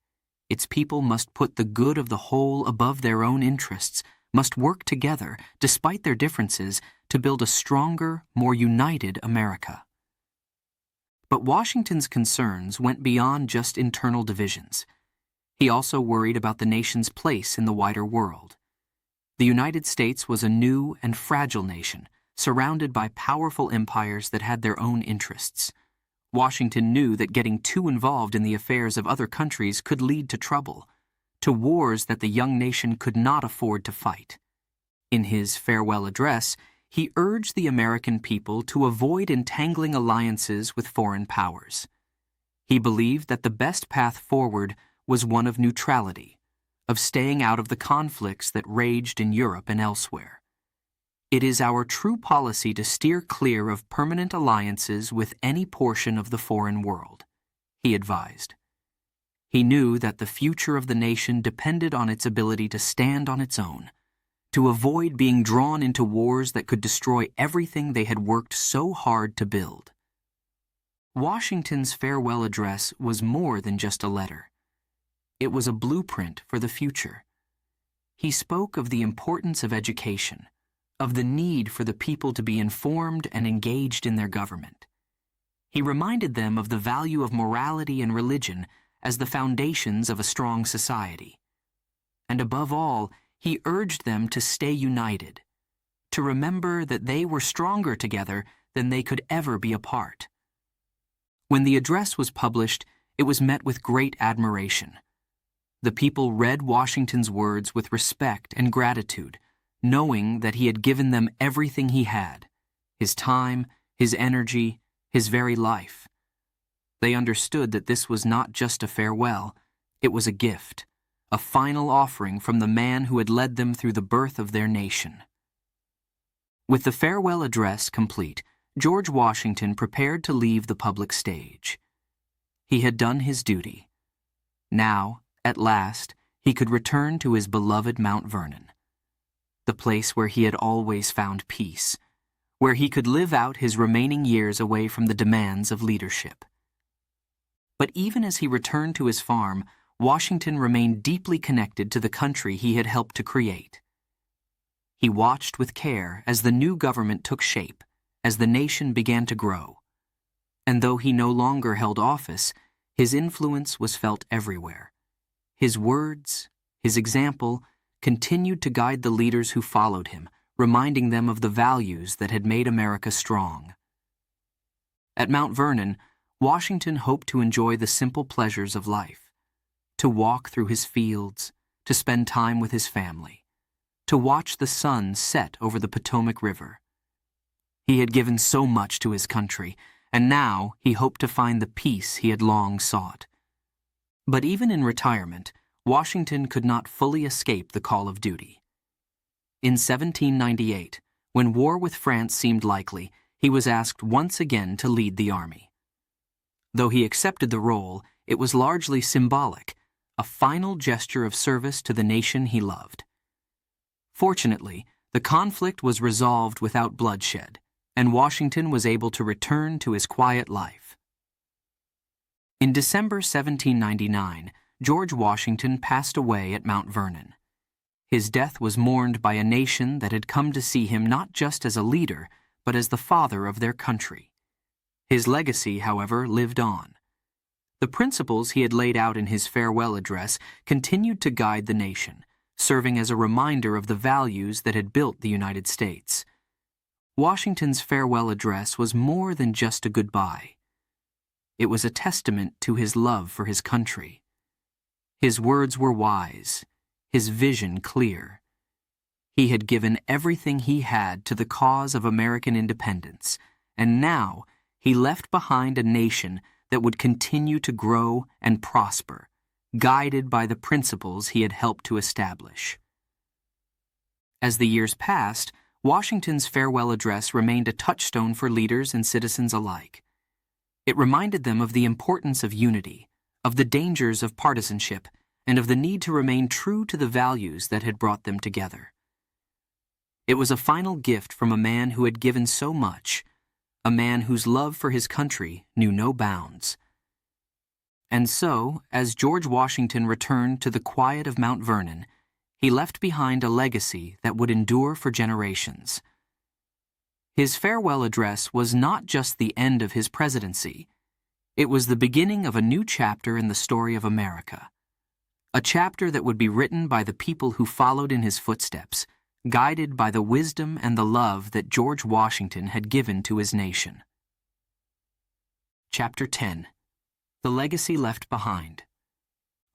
its people must put the good of the whole above their own interests, must work together, despite their differences, to build a stronger, more united America. But Washington's concerns went beyond just internal divisions. He also worried about the nation's place in the wider world. The United States was a new and fragile nation, surrounded by powerful empires that had their own interests. Washington knew that getting too involved in the affairs of other countries could lead to trouble, to wars that the young nation could not afford to fight. In his farewell address, he urged the American people to avoid entangling alliances with foreign powers. He believed that the best path forward was one of neutrality, of staying out of the conflicts that raged in Europe and elsewhere. "It is our true policy to steer clear of permanent alliances with any portion of the foreign world," he advised. He knew that the future of the nation depended on its ability to stand on its own, to avoid being drawn into wars that could destroy everything they had worked so hard to build. Washington's farewell address was more than just a letter. It was a blueprint for the future. He spoke of the importance of education, of the need for the people to be informed and engaged in their government. He reminded them of the value of morality and religion as the foundations of a strong society. And above all, he urged them to stay united, to remember that they were stronger together than they could ever be apart. When the address was published, it was met with great admiration. The people read Washington's words with respect and gratitude, knowing that he had given them everything he had, his time, his energy, his very life. They understood that this was not just a farewell, it was a gift, a final offering from the man who had led them through the birth of their nation. With the farewell address complete, George Washington prepared to leave the public stage. He had done his duty. Now, at last, he could return to his beloved Mount Vernon, the place where he had always found peace, where he could live out his remaining years away from the demands of leadership. But even as he returned to his farm, Washington remained deeply connected to the country he had helped to create. He watched with care as the new government took shape, as the nation began to grow. And though he no longer held office, his influence was felt everywhere. His words, his example, continued to guide the leaders who followed him, reminding them of the values that had made America strong. At Mount Vernon, Washington hoped to enjoy the simple pleasures of life, to walk through his fields, to spend time with his family, to watch the sun set over the Potomac River. He had given so much to his country, and now he hoped to find the peace he had long sought. But even in retirement, Washington could not fully escape the call of duty. In 1798, when war with France seemed likely, he was asked once again to lead the army. Though he accepted the role, it was largely symbolic, a final gesture of service to the nation he loved. Fortunately, the conflict was resolved without bloodshed, and Washington was able to return to his quiet life. In December 1799, George Washington passed away at Mount Vernon. His death was mourned by a nation that had come to see him not just as a leader, but as the father of their country. His legacy, however, lived on. The principles he had laid out in his farewell address continued to guide the nation, serving as a reminder of the values that had built the United States. Washington's farewell address was more than just a goodbye. It was a testament to his love for his country. His words were wise, his vision clear. He had given everything he had to the cause of American independence, and now he left behind a nation that would continue to grow and prosper, guided by the principles he had helped to establish. As the years passed, Washington's farewell address remained a touchstone for leaders and citizens alike. It reminded them of the importance of unity, of the dangers of partisanship, and of the need to remain true to the values that had brought them together. It was a final gift from a man who had given so much, a man whose love for his country knew no bounds. And so, as George Washington returned to the quiet of Mount Vernon, he left behind a legacy that would endure for generations. His farewell address was not just the end of his presidency. It was the beginning of a new chapter in the story of America. A chapter that would be written by the people who followed in his footsteps, guided by the wisdom and the love that George Washington had given to his nation. Chapter 10. The Legacy Left Behind.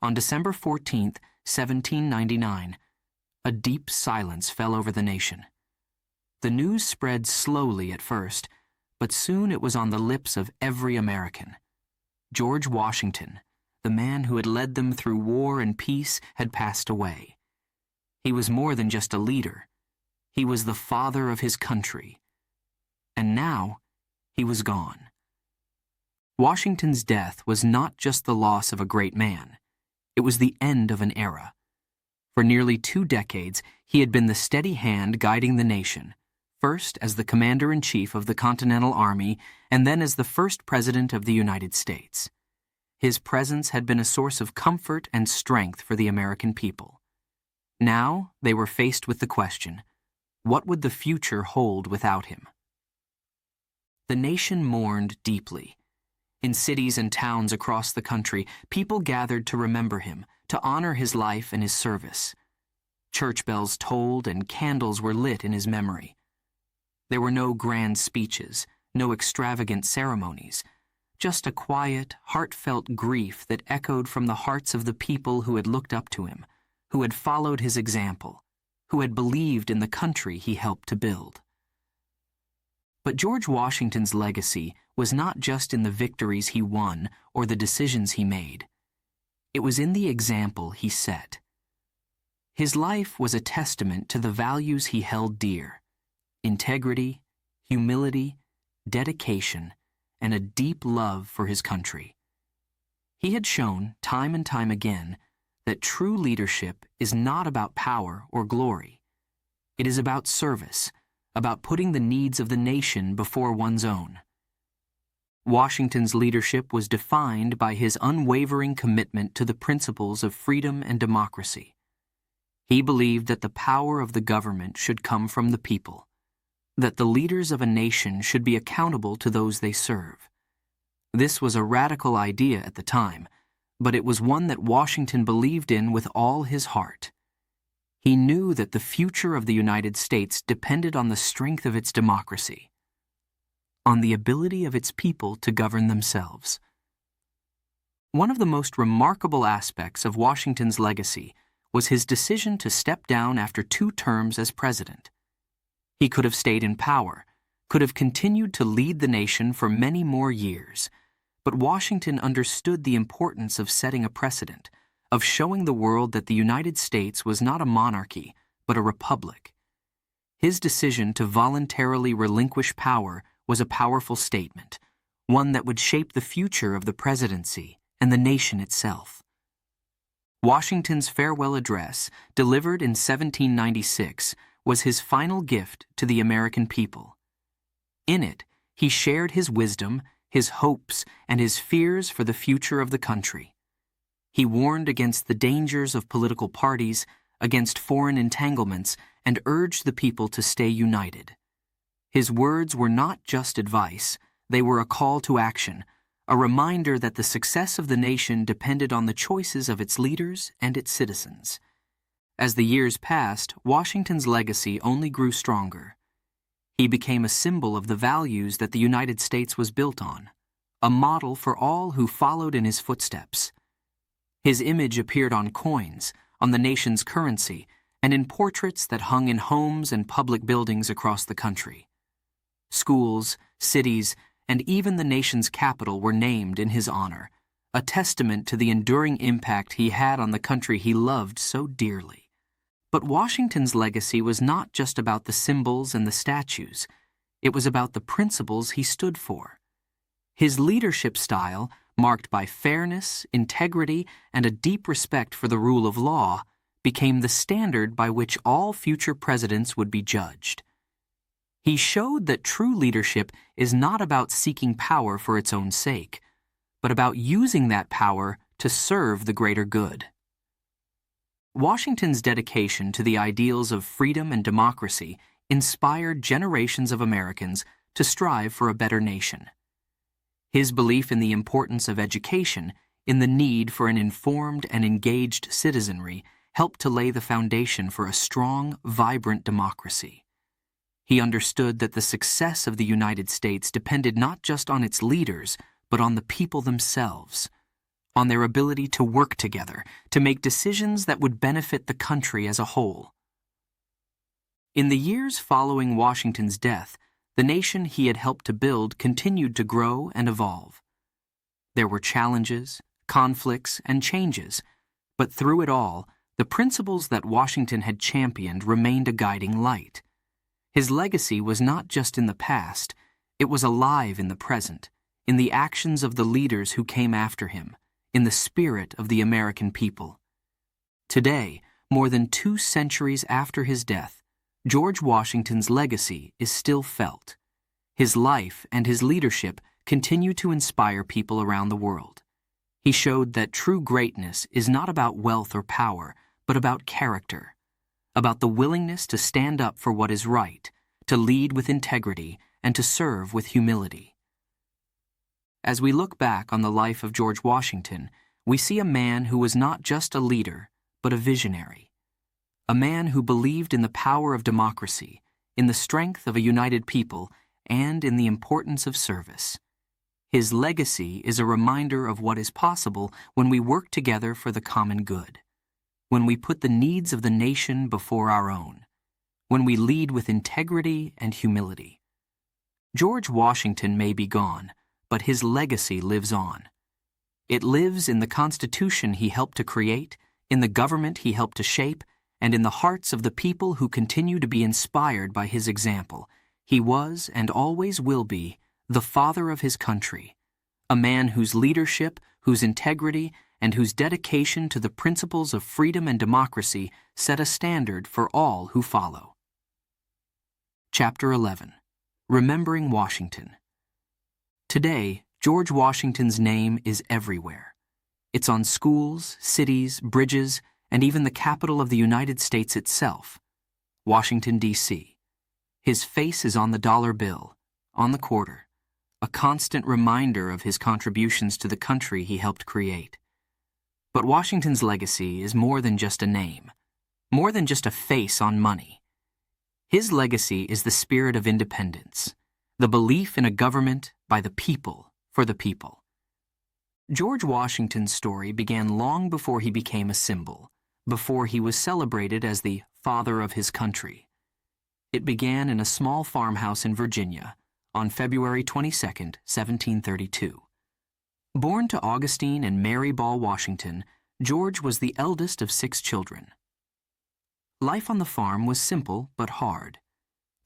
On December 14, 1799, a deep silence fell over the nation. The news spread slowly at first, but soon it was on the lips of every American. George Washington, the man who had led them through war and peace, had passed away. He was more than just a leader. He was the father of his country. And now, he was gone. Washington's death was not just the loss of a great man. It was the end of an era. For nearly 2 decades, he had been the steady hand guiding the nation, first as the commander-in-chief of the Continental Army and then as the first president of the United States. His presence had been a source of comfort and strength for the American people. Now they were faced with the question, what would the future hold without him? The nation mourned deeply. In cities and towns across the country, people gathered to remember him, to honor his life and his service. Church bells tolled and candles were lit in his memory. There were no grand speeches, no extravagant ceremonies, just a quiet, heartfelt grief that echoed from the hearts of the people who had looked up to him, who had followed his example, who had believed in the country he helped to build. But George Washington's legacy was not just in the victories he won or the decisions he made. It was in the example he set. His life was a testament to the values he held dear: integrity, humility, dedication, and a deep love for his country. He had shown, time and time again, that true leadership is not about power or glory. It is about service, about putting the needs of the nation before one's own. Washington's leadership was defined by his unwavering commitment to the principles of freedom and democracy. He believed that the power of the government should come from the people, that the leaders of a nation should be accountable to those they serve. This was a radical idea at the time, but it was one that Washington believed in with all his heart. He knew that the future of the United States depended on the strength of its democracy, on the ability of its people to govern themselves. One of the most remarkable aspects of Washington's legacy was his decision to step down after 2 terms as president. He could have stayed in power, could have continued to lead the nation for many more years, but Washington understood the importance of setting a precedent, of showing the world that the United States was not a monarchy, but a republic. His decision to voluntarily relinquish power was a powerful statement, one that would shape the future of the presidency and the nation itself. Washington's farewell address, delivered in 1796, was his final gift to the American people. In it, he shared his wisdom, his hopes, and his fears for the future of the country. He warned against the dangers of political parties, against foreign entanglements, and urged the people to stay united. His words were not just advice, they were a call to action, a reminder that the success of the nation depended on the choices of its leaders and its citizens. As the years passed, Washington's legacy only grew stronger. He became a symbol of the values that the United States was built on, a model for all who followed in his footsteps. His image appeared on coins, on the nation's currency, and in portraits that hung in homes and public buildings across the country. Schools, cities, and even the nation's capital were named in his honor, a testament to the enduring impact he had on the country he loved so dearly. But Washington's legacy was not just about the symbols and the statues. It was about the principles he stood for. His leadership style, marked by fairness, integrity, and a deep respect for the rule of law, became the standard by which all future presidents would be judged. He showed that true leadership is not about seeking power for its own sake, but about using that power to serve the greater good. Washington's dedication to the ideals of freedom and democracy inspired generations of Americans to strive for a better nation. His belief in the importance of education, in the need for an informed and engaged citizenry, helped to lay the foundation for a strong, vibrant democracy. He understood that the success of the United States depended not just on its leaders, but on the people themselves, on their ability to work together, to make decisions that would benefit the country as a whole. In the years following Washington's death, the nation he had helped to build continued to grow and evolve. There were challenges, conflicts, and changes, but through it all, the principles that Washington had championed remained a guiding light. His legacy was not just in the past, it was alive in the present, in the actions of the leaders who came after him, in the spirit of the American people. Today, more than 2 centuries after his death, George Washington's legacy is still felt. His life and his leadership continue to inspire people around the world. He showed that true greatness is not about wealth or power, but about character, about the willingness to stand up for what is right, to lead with integrity, and to serve with humility. As we look back on the life of George Washington, we see a man who was not just a leader, but a visionary. A man who believed in the power of democracy, in the strength of a united people, and in the importance of service. His legacy is a reminder of what is possible when we work together for the common good, when we put the needs of the nation before our own, when we lead with integrity and humility. George Washington may be gone, but his legacy lives on. It lives in the Constitution he helped to create, in the government he helped to shape, and in the hearts of the people who continue to be inspired by his example. He was, and always will be, the father of his country, a man whose leadership, whose integrity, and whose dedication to the principles of freedom and democracy set a standard for all who follow. Chapter 11. Remembering Washington. Today, George Washington's name is everywhere. It's on schools, cities, bridges, and even the capital of the United States itself, Washington, D.C. His face is on the dollar bill, on the quarter, a constant reminder of his contributions to the country he helped create. But Washington's legacy is more than just a name, more than just a face on money. His legacy is the spirit of independence, the belief in a government by the people, for the people. George Washington's story began long before he became a symbol, before he was celebrated as the father of his country. It began in a small farmhouse in Virginia on February 22, 1732. Born to Augustine and Mary Ball Washington, George was the eldest of 6 children. Life on the farm was simple but hard.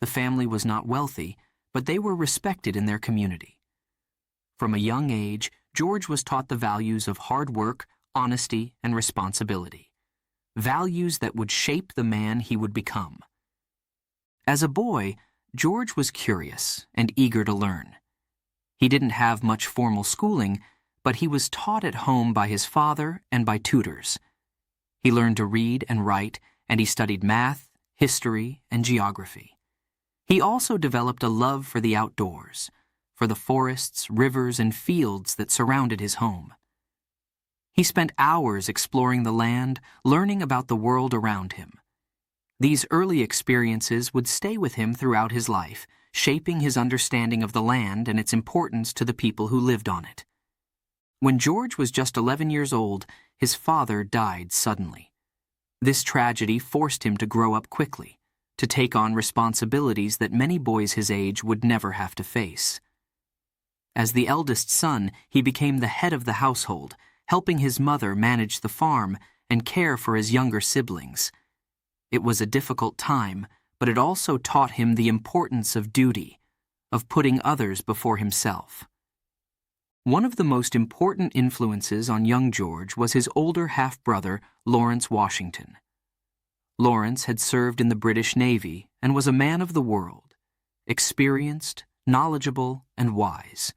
The family was not wealthy, but they were respected in their community. From a young age, George was taught the values of hard work, honesty, and responsibility, values that would shape the man he would become. As a boy, George was curious and eager to learn. He didn't have much formal schooling, but he was taught at home by his father and by tutors. He learned to read and write, and he studied math, history, and geography. He also developed a love for the outdoors, for the forests, rivers, and fields that surrounded his home. He spent hours exploring the land, learning about the world around him. These early experiences would stay with him throughout his life, shaping his understanding of the land and its importance to the people who lived on it. When George was just 11 years old, his father died suddenly. This tragedy forced him to grow up quickly, to take on responsibilities that many boys his age would never have to face. As the eldest son, he became the head of the household, helping his mother manage the farm and care for his younger siblings. It was a difficult time, but it also taught him the importance of duty, of putting others before himself. One of the most important influences on young George was his older half-brother, Lawrence Washington. Lawrence had served in the British Navy and was a man of the world, experienced, knowledgeable, and wise.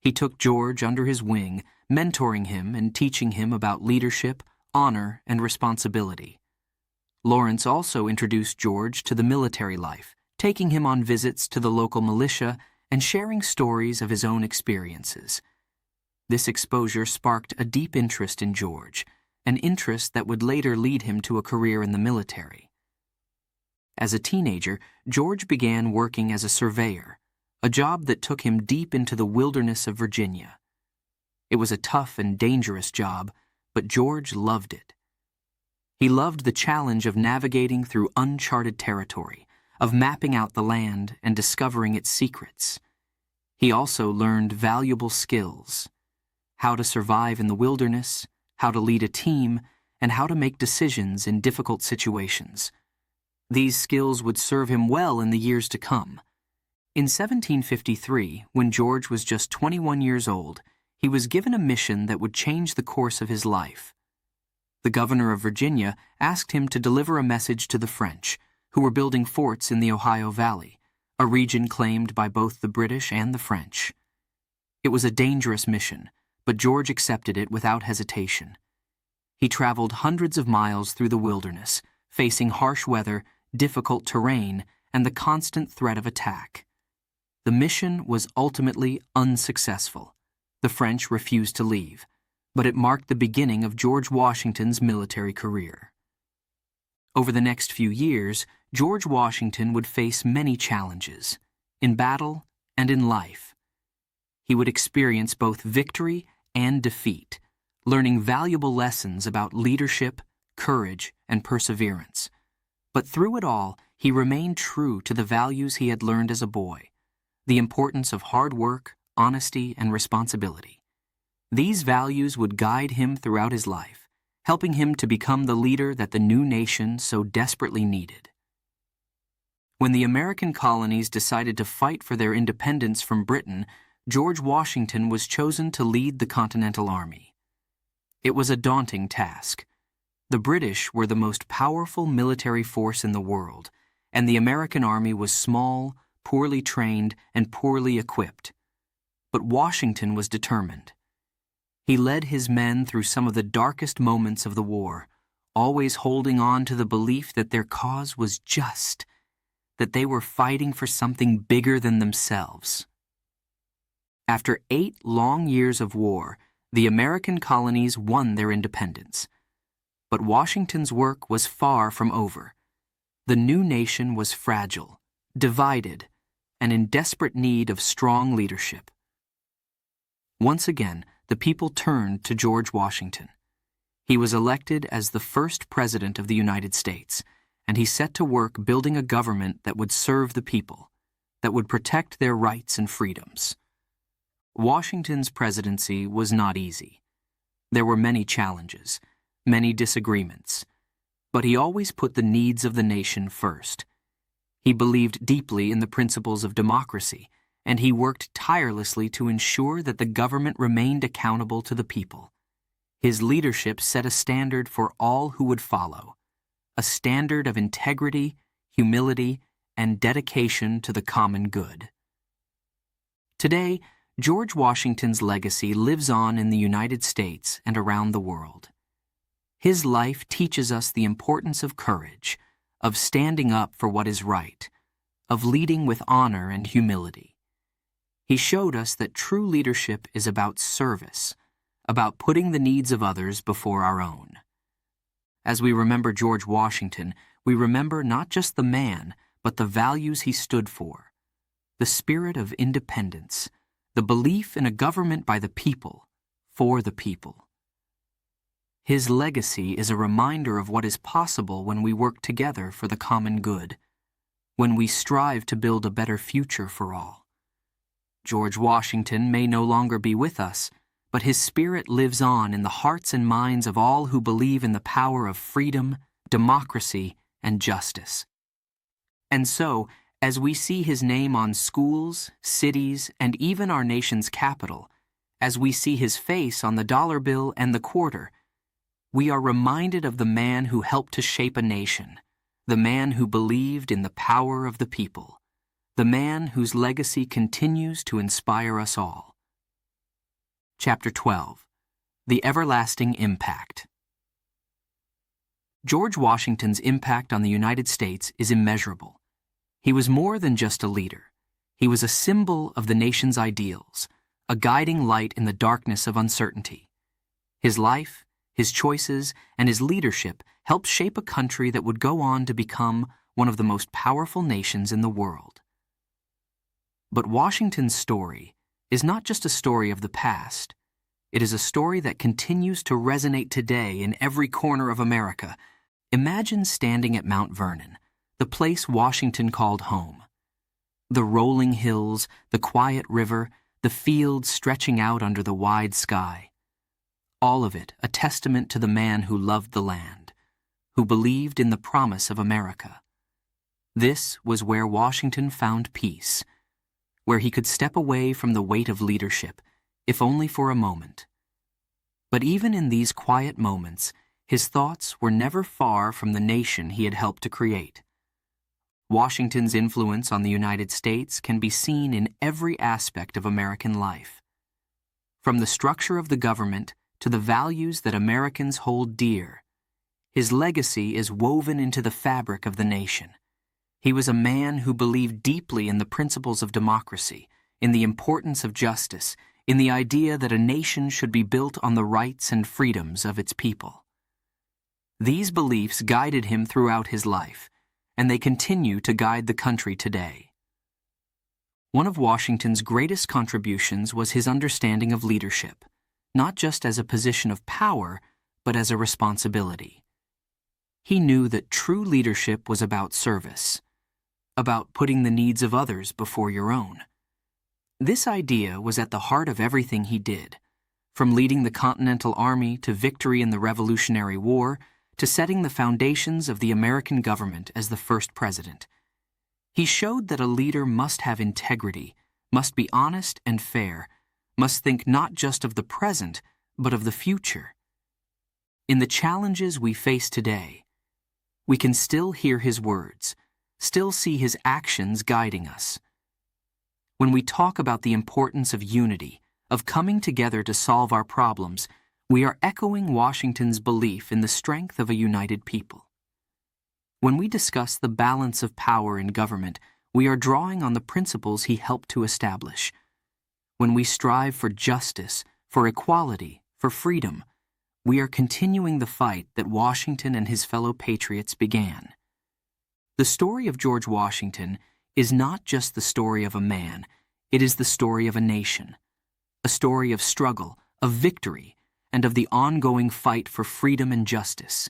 He took George under his wing, mentoring him and teaching him about leadership, honor, and responsibility. Lawrence also introduced George to the military life, taking him on visits to the local militia and sharing stories of his own experiences. This exposure sparked a deep interest in George, an interest that would later lead him to a career in the military. As a teenager, George began working as a surveyor, a job that took him deep into the wilderness of Virginia. It was a tough and dangerous job, but George loved it. He loved the challenge of navigating through uncharted territory, of mapping out the land and discovering its secrets. He also learned valuable skills: how to survive in the wilderness, how to lead a team, and how to make decisions in difficult situations. These skills would serve him well in the years to come. In 1753, when George was just 21 years old, he was given a mission that would change the course of his life. The governor of Virginia asked him to deliver a message to the French, who were building forts in the Ohio Valley, a region claimed by both the British and the French. It was a dangerous mission, but George accepted it without hesitation. He traveled hundreds of miles through the wilderness, facing harsh weather, difficult terrain, and the constant threat of attack. The mission was ultimately unsuccessful. The French refused to leave, but it marked the beginning of George Washington's military career. Over the next few years, George Washington would face many challenges, in battle and in life. He would experience both victory and defeat, learning valuable lessons about leadership, courage, and perseverance. But through it all, he remained true to the values he had learned as a boy: the importance of hard work, honesty, and responsibility. These values would guide him throughout his life, helping him to become the leader that the new nation so desperately needed. When the American colonies decided to fight for their independence from Britain, George Washington was chosen to lead the Continental Army. It was a daunting task. The British were the most powerful military force in the world, and the American army was small, poorly trained, and poorly equipped. But Washington was determined. He led his men through some of the darkest moments of the war, always holding on to the belief that their cause was just, that they were fighting for something bigger than themselves. After 8 long years of war, the American colonies won their independence. But Washington's work was far from over. The new nation was fragile, divided, and in desperate need of strong leadership. Once again, the people turned to George Washington. He was elected as the first president of the United States, and he set to work building a government that would serve the people, that would protect their rights and freedoms. Washington's presidency was not easy. There were many challenges, many disagreements, but he always put the needs of the nation first. He believed deeply in the principles of democracy, and he worked tirelessly to ensure that the government remained accountable to the people. His leadership set a standard for all who would follow, a standard of integrity, humility, and dedication to the common good. Today, George Washington's legacy lives on in the United States and around the world. His life teaches us the importance of courage, of standing up for what is right, of leading with honor and humility. He showed us that true leadership is about service, about putting the needs of others before our own. As we remember George Washington, we remember not just the man, but the values he stood for. The spirit of independence, the belief in a government by the people, for the people. His legacy is a reminder of what is possible when we work together for the common good, when we strive to build a better future for all. George Washington may no longer be with us, but his spirit lives on in the hearts and minds of all who believe in the power of freedom, democracy, and justice. And so, as we see his name on schools, cities, and even our nation's capital, as we see his face on the dollar bill and the quarter, we are reminded of the man who helped to shape a nation, the man who believed in the power of the people, the man whose legacy continues to inspire us all. Chapter 12. The Everlasting Impact. George Washington's impact on the United States is immeasurable. He was more than just a leader. He was a symbol of the nation's ideals, a guiding light in the darkness of uncertainty. His life, his choices, and his leadership helped shape a country that would go on to become one of the most powerful nations in the world. But Washington's story is not just a story of the past. It is a story that continues to resonate today in every corner of America. Imagine standing at Mount Vernon, the place Washington called home. The rolling hills, the quiet river, the fields stretching out under the wide sky. All of it a testament to the man who loved the land, who believed in the promise of America. This was where Washington found peace, where he could step away from the weight of leadership, if only for a moment. But even in these quiet moments, his thoughts were never far from the nation he had helped to create. Washington's influence on the United States can be seen in every aspect of American life. From the structure of the government to the values that Americans hold dear, his legacy is woven into the fabric of the nation. He was a man who believed deeply in the principles of democracy, in the importance of justice, in the idea that a nation should be built on the rights and freedoms of its people. These beliefs guided him throughout his life, and they continue to guide the country today. One of Washington's greatest contributions was his understanding of leadership, not just as a position of power, but as a responsibility. He knew that true leadership was about service, about putting the needs of others before your own. This idea was at the heart of everything he did, from leading the Continental Army to victory in the Revolutionary War to setting the foundations of the American government as the first president. He showed that a leader must have integrity, must be honest and fair, must think not just of the present, but of the future. In the challenges we face today, we can still hear his words, still see his actions guiding us. When we talk about the importance of unity, of coming together to solve our problems, we are echoing Washington's belief in the strength of a united people. When we discuss the balance of power in government, we are drawing on the principles he helped to establish. When we strive for justice, for equality, for freedom, we are continuing the fight that Washington and his fellow patriots began. The story of George Washington is not just the story of a man, it is the story of a nation, a story of struggle, of victory, and of the ongoing fight for freedom and justice.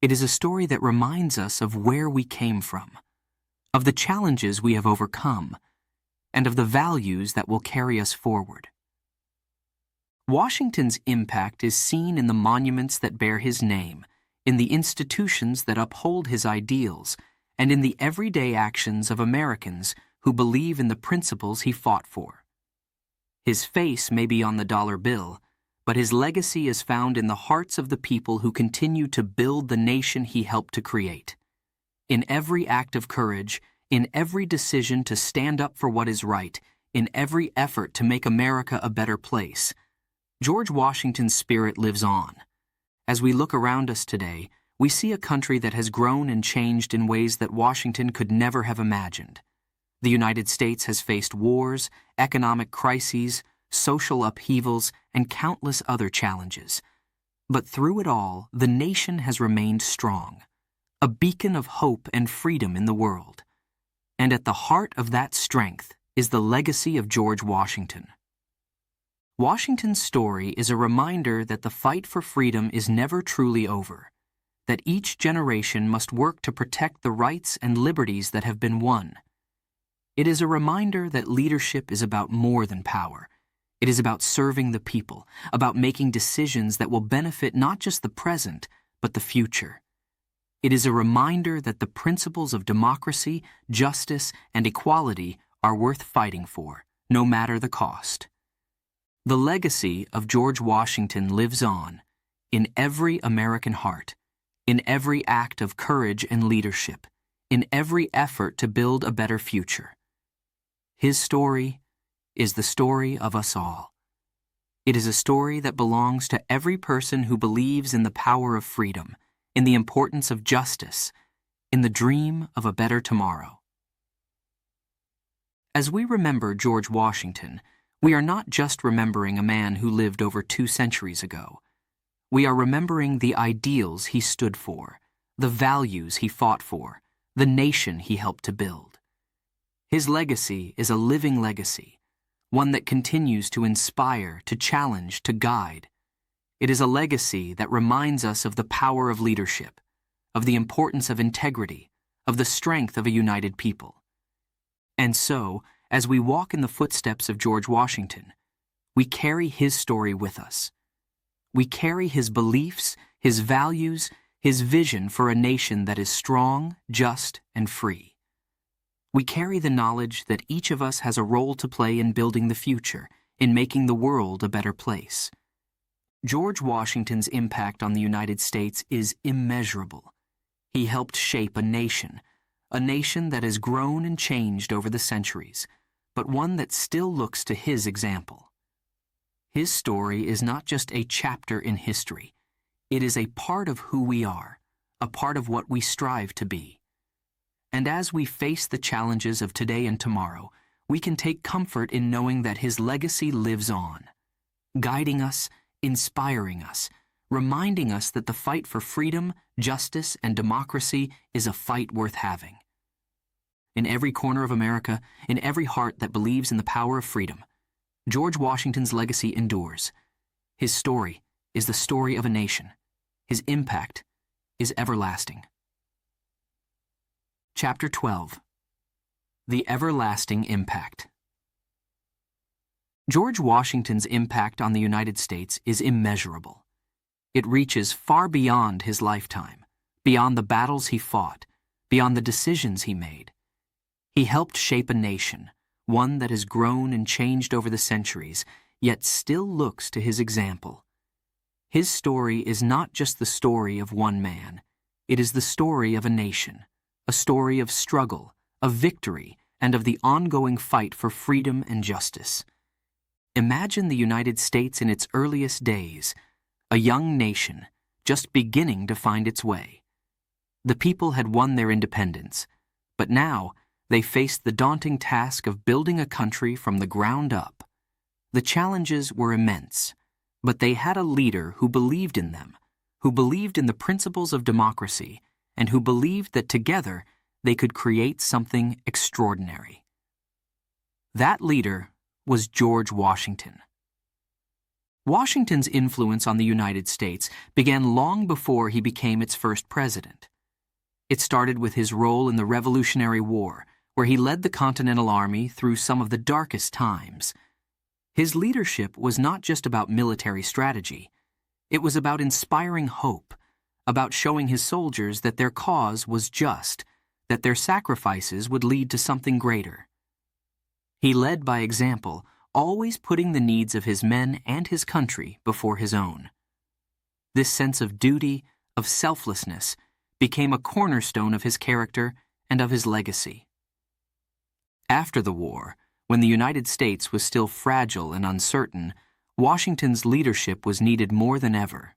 It is a story that reminds us of where we came from, of the challenges we have overcome, and of the values that will carry us forward. Washington's impact is seen in the monuments that bear his name, in the institutions that uphold his ideals, and in the everyday actions of Americans who believe in the principles he fought for. His face may be on the dollar bill, but his legacy is found in the hearts of the people who continue to build the nation he helped to create. In every act of courage, in every decision to stand up for what is right, in every effort to make America a better place, George Washington's spirit lives on. As we look around us today, we see a country that has grown and changed in ways that Washington could never have imagined. The United States has faced wars, economic crises, social upheavals, and countless other challenges. But through it all, the nation has remained strong, a beacon of hope and freedom in the world. And at the heart of that strength is the legacy of George Washington. Washington's story is a reminder that the fight for freedom is never truly over, that each generation must work to protect the rights and liberties that have been won. It is a reminder that leadership is about more than power. It is about serving the people, about making decisions that will benefit not just the present, but the future. It is a reminder that the principles of democracy, justice, and equality are worth fighting for, no matter the cost. The legacy of George Washington lives on in every American heart, in every act of courage and leadership, in every effort to build a better future. His story is the story of us all. It is a story that belongs to every person who believes in the power of freedom, in the importance of justice, in the dream of a better tomorrow. As we remember George Washington, we are not just remembering a man who lived over 2 centuries ago. We are remembering the ideals he stood for, the values he fought for, the nation he helped to build. His legacy is a living legacy, one that continues to inspire, to challenge, to guide. It is a legacy that reminds us of the power of leadership, of the importance of integrity, of the strength of a united people. And so, as we walk in the footsteps of George Washington, we carry his story with us. We carry his beliefs, his values, his vision for a nation that is strong, just, and free. We carry the knowledge that each of us has a role to play in building the future, in making the world a better place. George Washington's impact on the United States is immeasurable. He helped shape a nation that has grown and changed over the centuries, but one that still looks to his example. His story is not just a chapter in history. It is a part of who we are, a part of what we strive to be. And as we face the challenges of today and tomorrow, we can take comfort in knowing that his legacy lives on, guiding us, inspiring us, reminding us that the fight for freedom, justice, and democracy is a fight worth having. In every corner of America, in every heart that believes in the power of freedom, George Washington's legacy endures. His story is the story of a nation. His impact is everlasting. Chapter 12. The Everlasting Impact. George Washington's impact on the United States is immeasurable. It reaches far beyond his lifetime, beyond the battles he fought, beyond the decisions he made. He helped shape a nation, one that has grown and changed over the centuries, yet still looks to his example. His story is not just the story of one man. It is the story of a nation, a story of struggle, of victory, and of the ongoing fight for freedom and justice. Imagine the United States in its earliest days, a young nation just beginning to find its way. The people had won their independence, but now they faced the daunting task of building a country from the ground up. The challenges were immense, but they had a leader who believed in them, who believed in the principles of democracy, and who believed that together they could create something extraordinary. That leader was George Washington. Washington's influence on the United States began long before he became its first president. It started with his role in the Revolutionary War, where he led the Continental Army through some of the darkest times. His leadership was not just about military strategy. It was about inspiring hope, about showing his soldiers that their cause was just, that their sacrifices would lead to something greater. He led by example, always putting the needs of his men and his country before his own. This sense of duty, of selflessness, became a cornerstone of his character and of his legacy. After the war, when the United States was still fragile and uncertain, Washington's leadership was needed more than ever.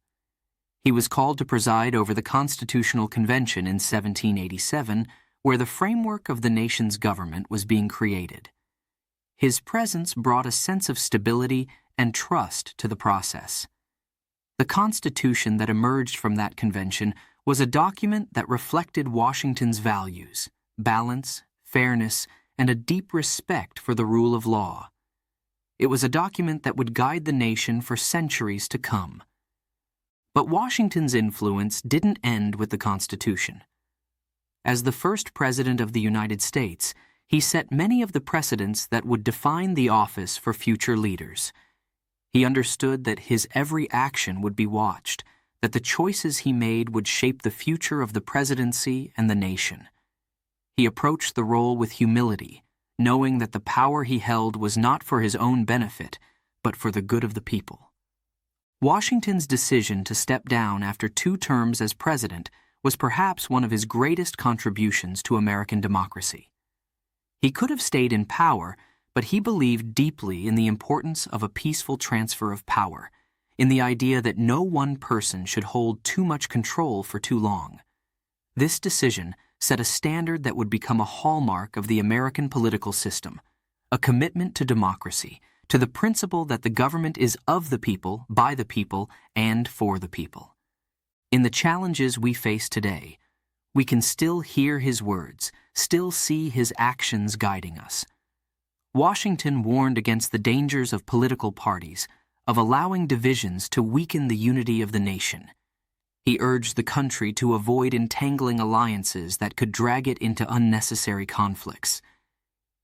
He was called to preside over the Constitutional Convention in 1787, where the framework of the nation's government was being created. His presence brought a sense of stability and trust to the process. The Constitution that emerged from that convention was a document that reflected Washington's values: balance, fairness, and a deep respect for the rule of law. It was a document that would guide the nation for centuries to come. But Washington's influence didn't end with the Constitution. As the first President of the United States, he set many of the precedents that would define the office for future leaders. He understood that his every action would be watched, that the choices he made would shape the future of the presidency and the nation. He approached the role with humility, knowing that the power he held was not for his own benefit, but for the good of the people. Washington's decision to step down after 2 terms as president was perhaps one of his greatest contributions to American democracy. He could have stayed in power, but he believed deeply in the importance of a peaceful transfer of power, in the idea that no one person should hold too much control for too long. This decision set a standard that would become a hallmark of the American political system, a commitment to democracy, to the principle that the government is of the people, by the people, and for the people. In the challenges we face today, we can still hear his words, still see his actions guiding us. Washington warned against the dangers of political parties, of allowing divisions to weaken the unity of the nation. He urged the country to avoid entangling alliances that could drag it into unnecessary conflicts.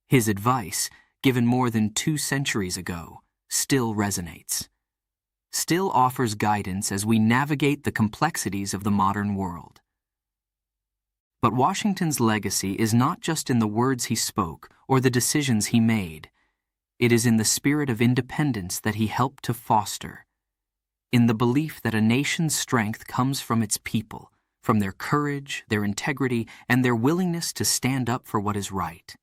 His advice, given more than 2 centuries ago, still resonates, still offers guidance as we navigate the complexities of the modern world. But Washington's legacy is not just in the words he spoke or the decisions he made. It is in the spirit of independence that he helped to foster, in the belief that a nation's strength comes from its people, from their courage, their integrity, and their willingness to stand up for what is right.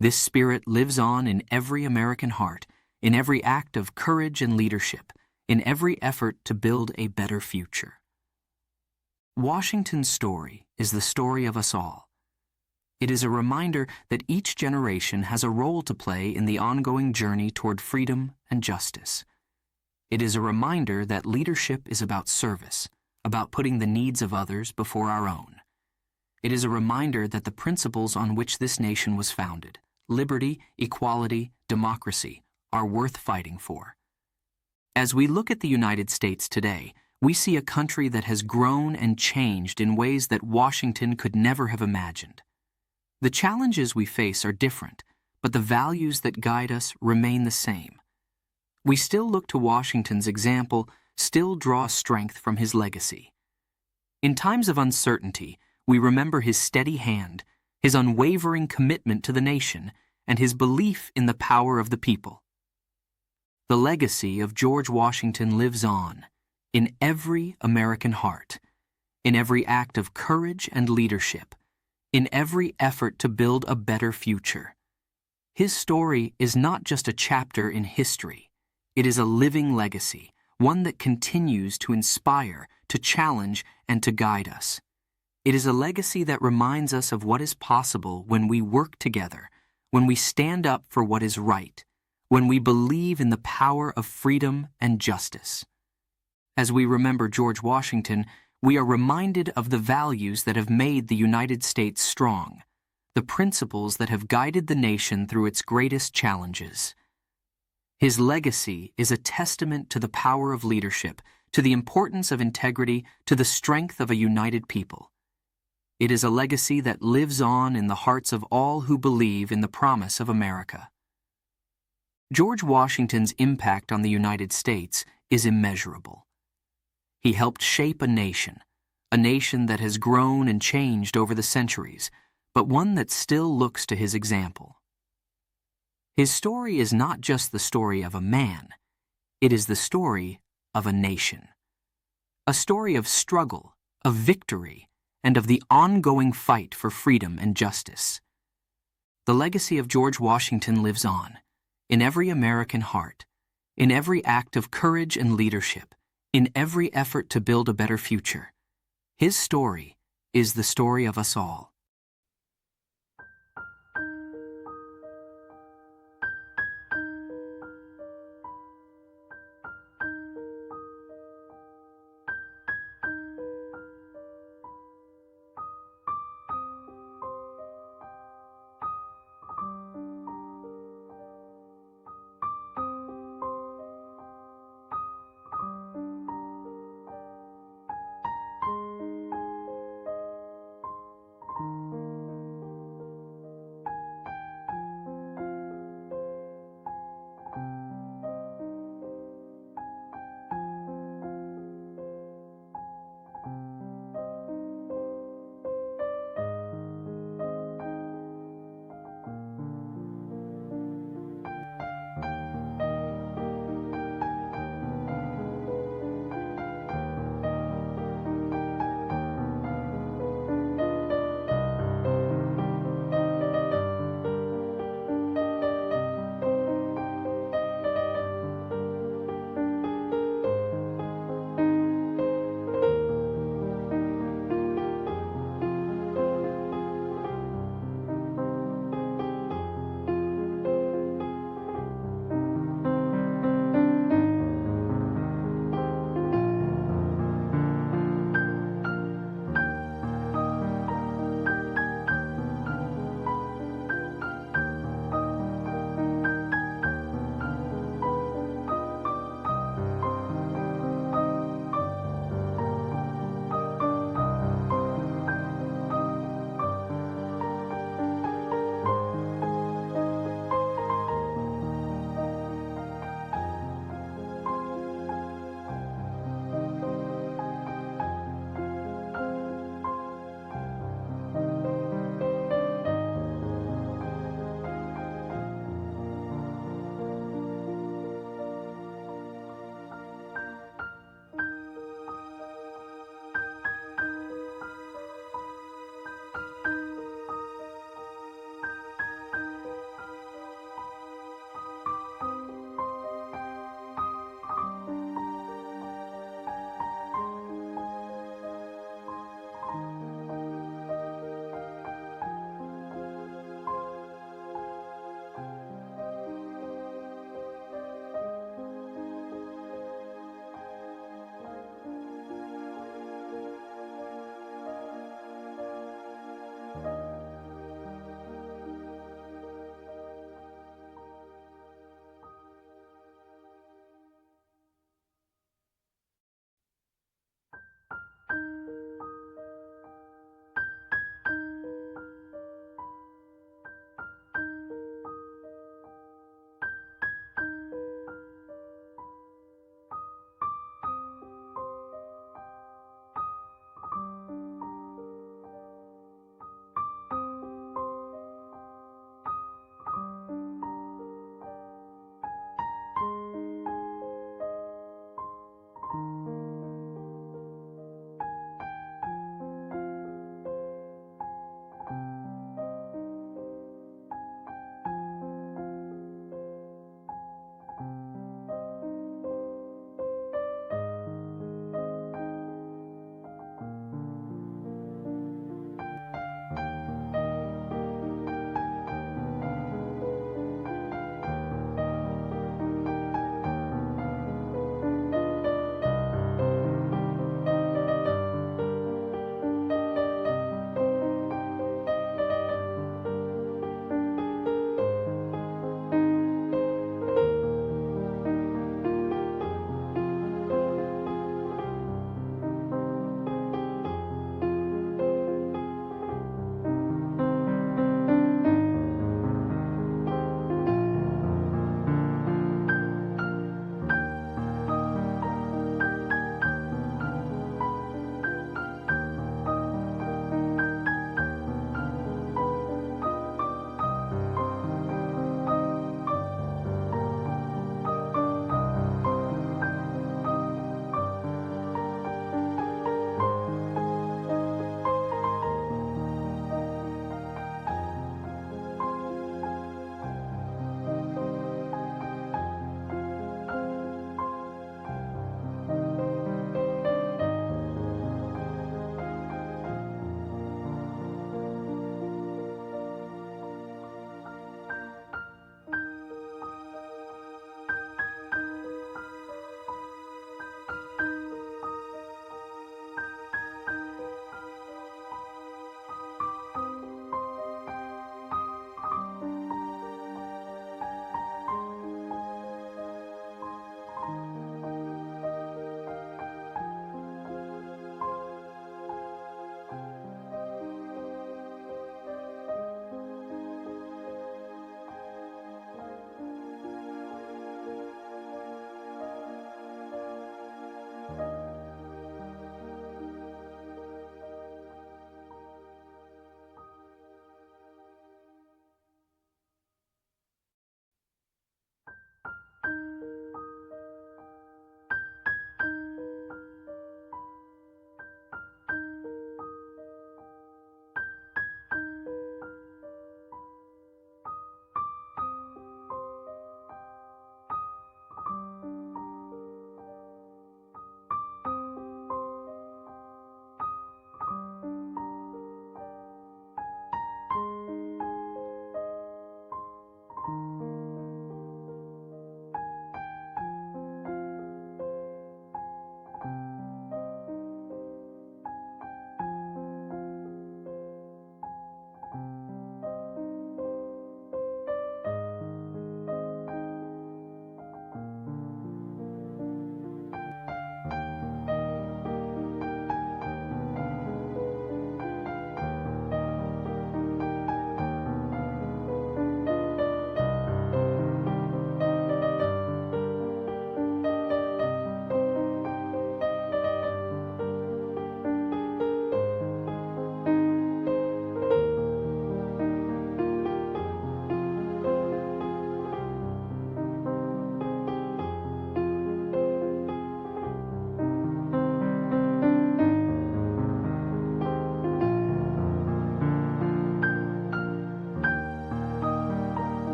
This spirit lives on in every American heart, in every act of courage and leadership, in every effort to build a better future. Washington's story is the story of us all. It is a reminder that each generation has a role to play in the ongoing journey toward freedom and justice. It is a reminder that leadership is about service, about putting the needs of others before our own. It is a reminder that the principles on which this nation was founded, liberty, equality, democracy, are worth fighting for. As we look at the United States today, we see a country that has grown and changed in ways that Washington could never have imagined. The challenges we face are different, but the values that guide us remain the same. We still look to Washington's example, still draw strength from his legacy. In times of uncertainty, we remember his steady hand, his unwavering commitment to the nation, and his belief in the power of the people. The legacy of George Washington lives on, in every American heart, in every act of courage and leadership, in every effort to build a better future. His story is not just a chapter in history. It is a living legacy, one that continues to inspire, to challenge, and to guide us. It is a legacy that reminds us of what is possible when we work together, when we stand up for what is right, when we believe in the power of freedom and justice. As we remember George Washington, we are reminded of the values that have made the United States strong, the principles that have guided the nation through its greatest challenges. His legacy is a testament to the power of leadership, to the importance of integrity, to the strength of a united people. It is a legacy that lives on in the hearts of all who believe in the promise of America. George Washington's impact on the United States is immeasurable. He helped shape a nation that has grown and changed over the centuries, but one that still looks to his example. His story is not just the story of a man, it is the story of a nation. A story of struggle, of victory, and of the ongoing fight for freedom and justice. The legacy of George Washington lives on, in every American heart, in every act of courage and leadership, in every effort to build a better future. His story is the story of us all.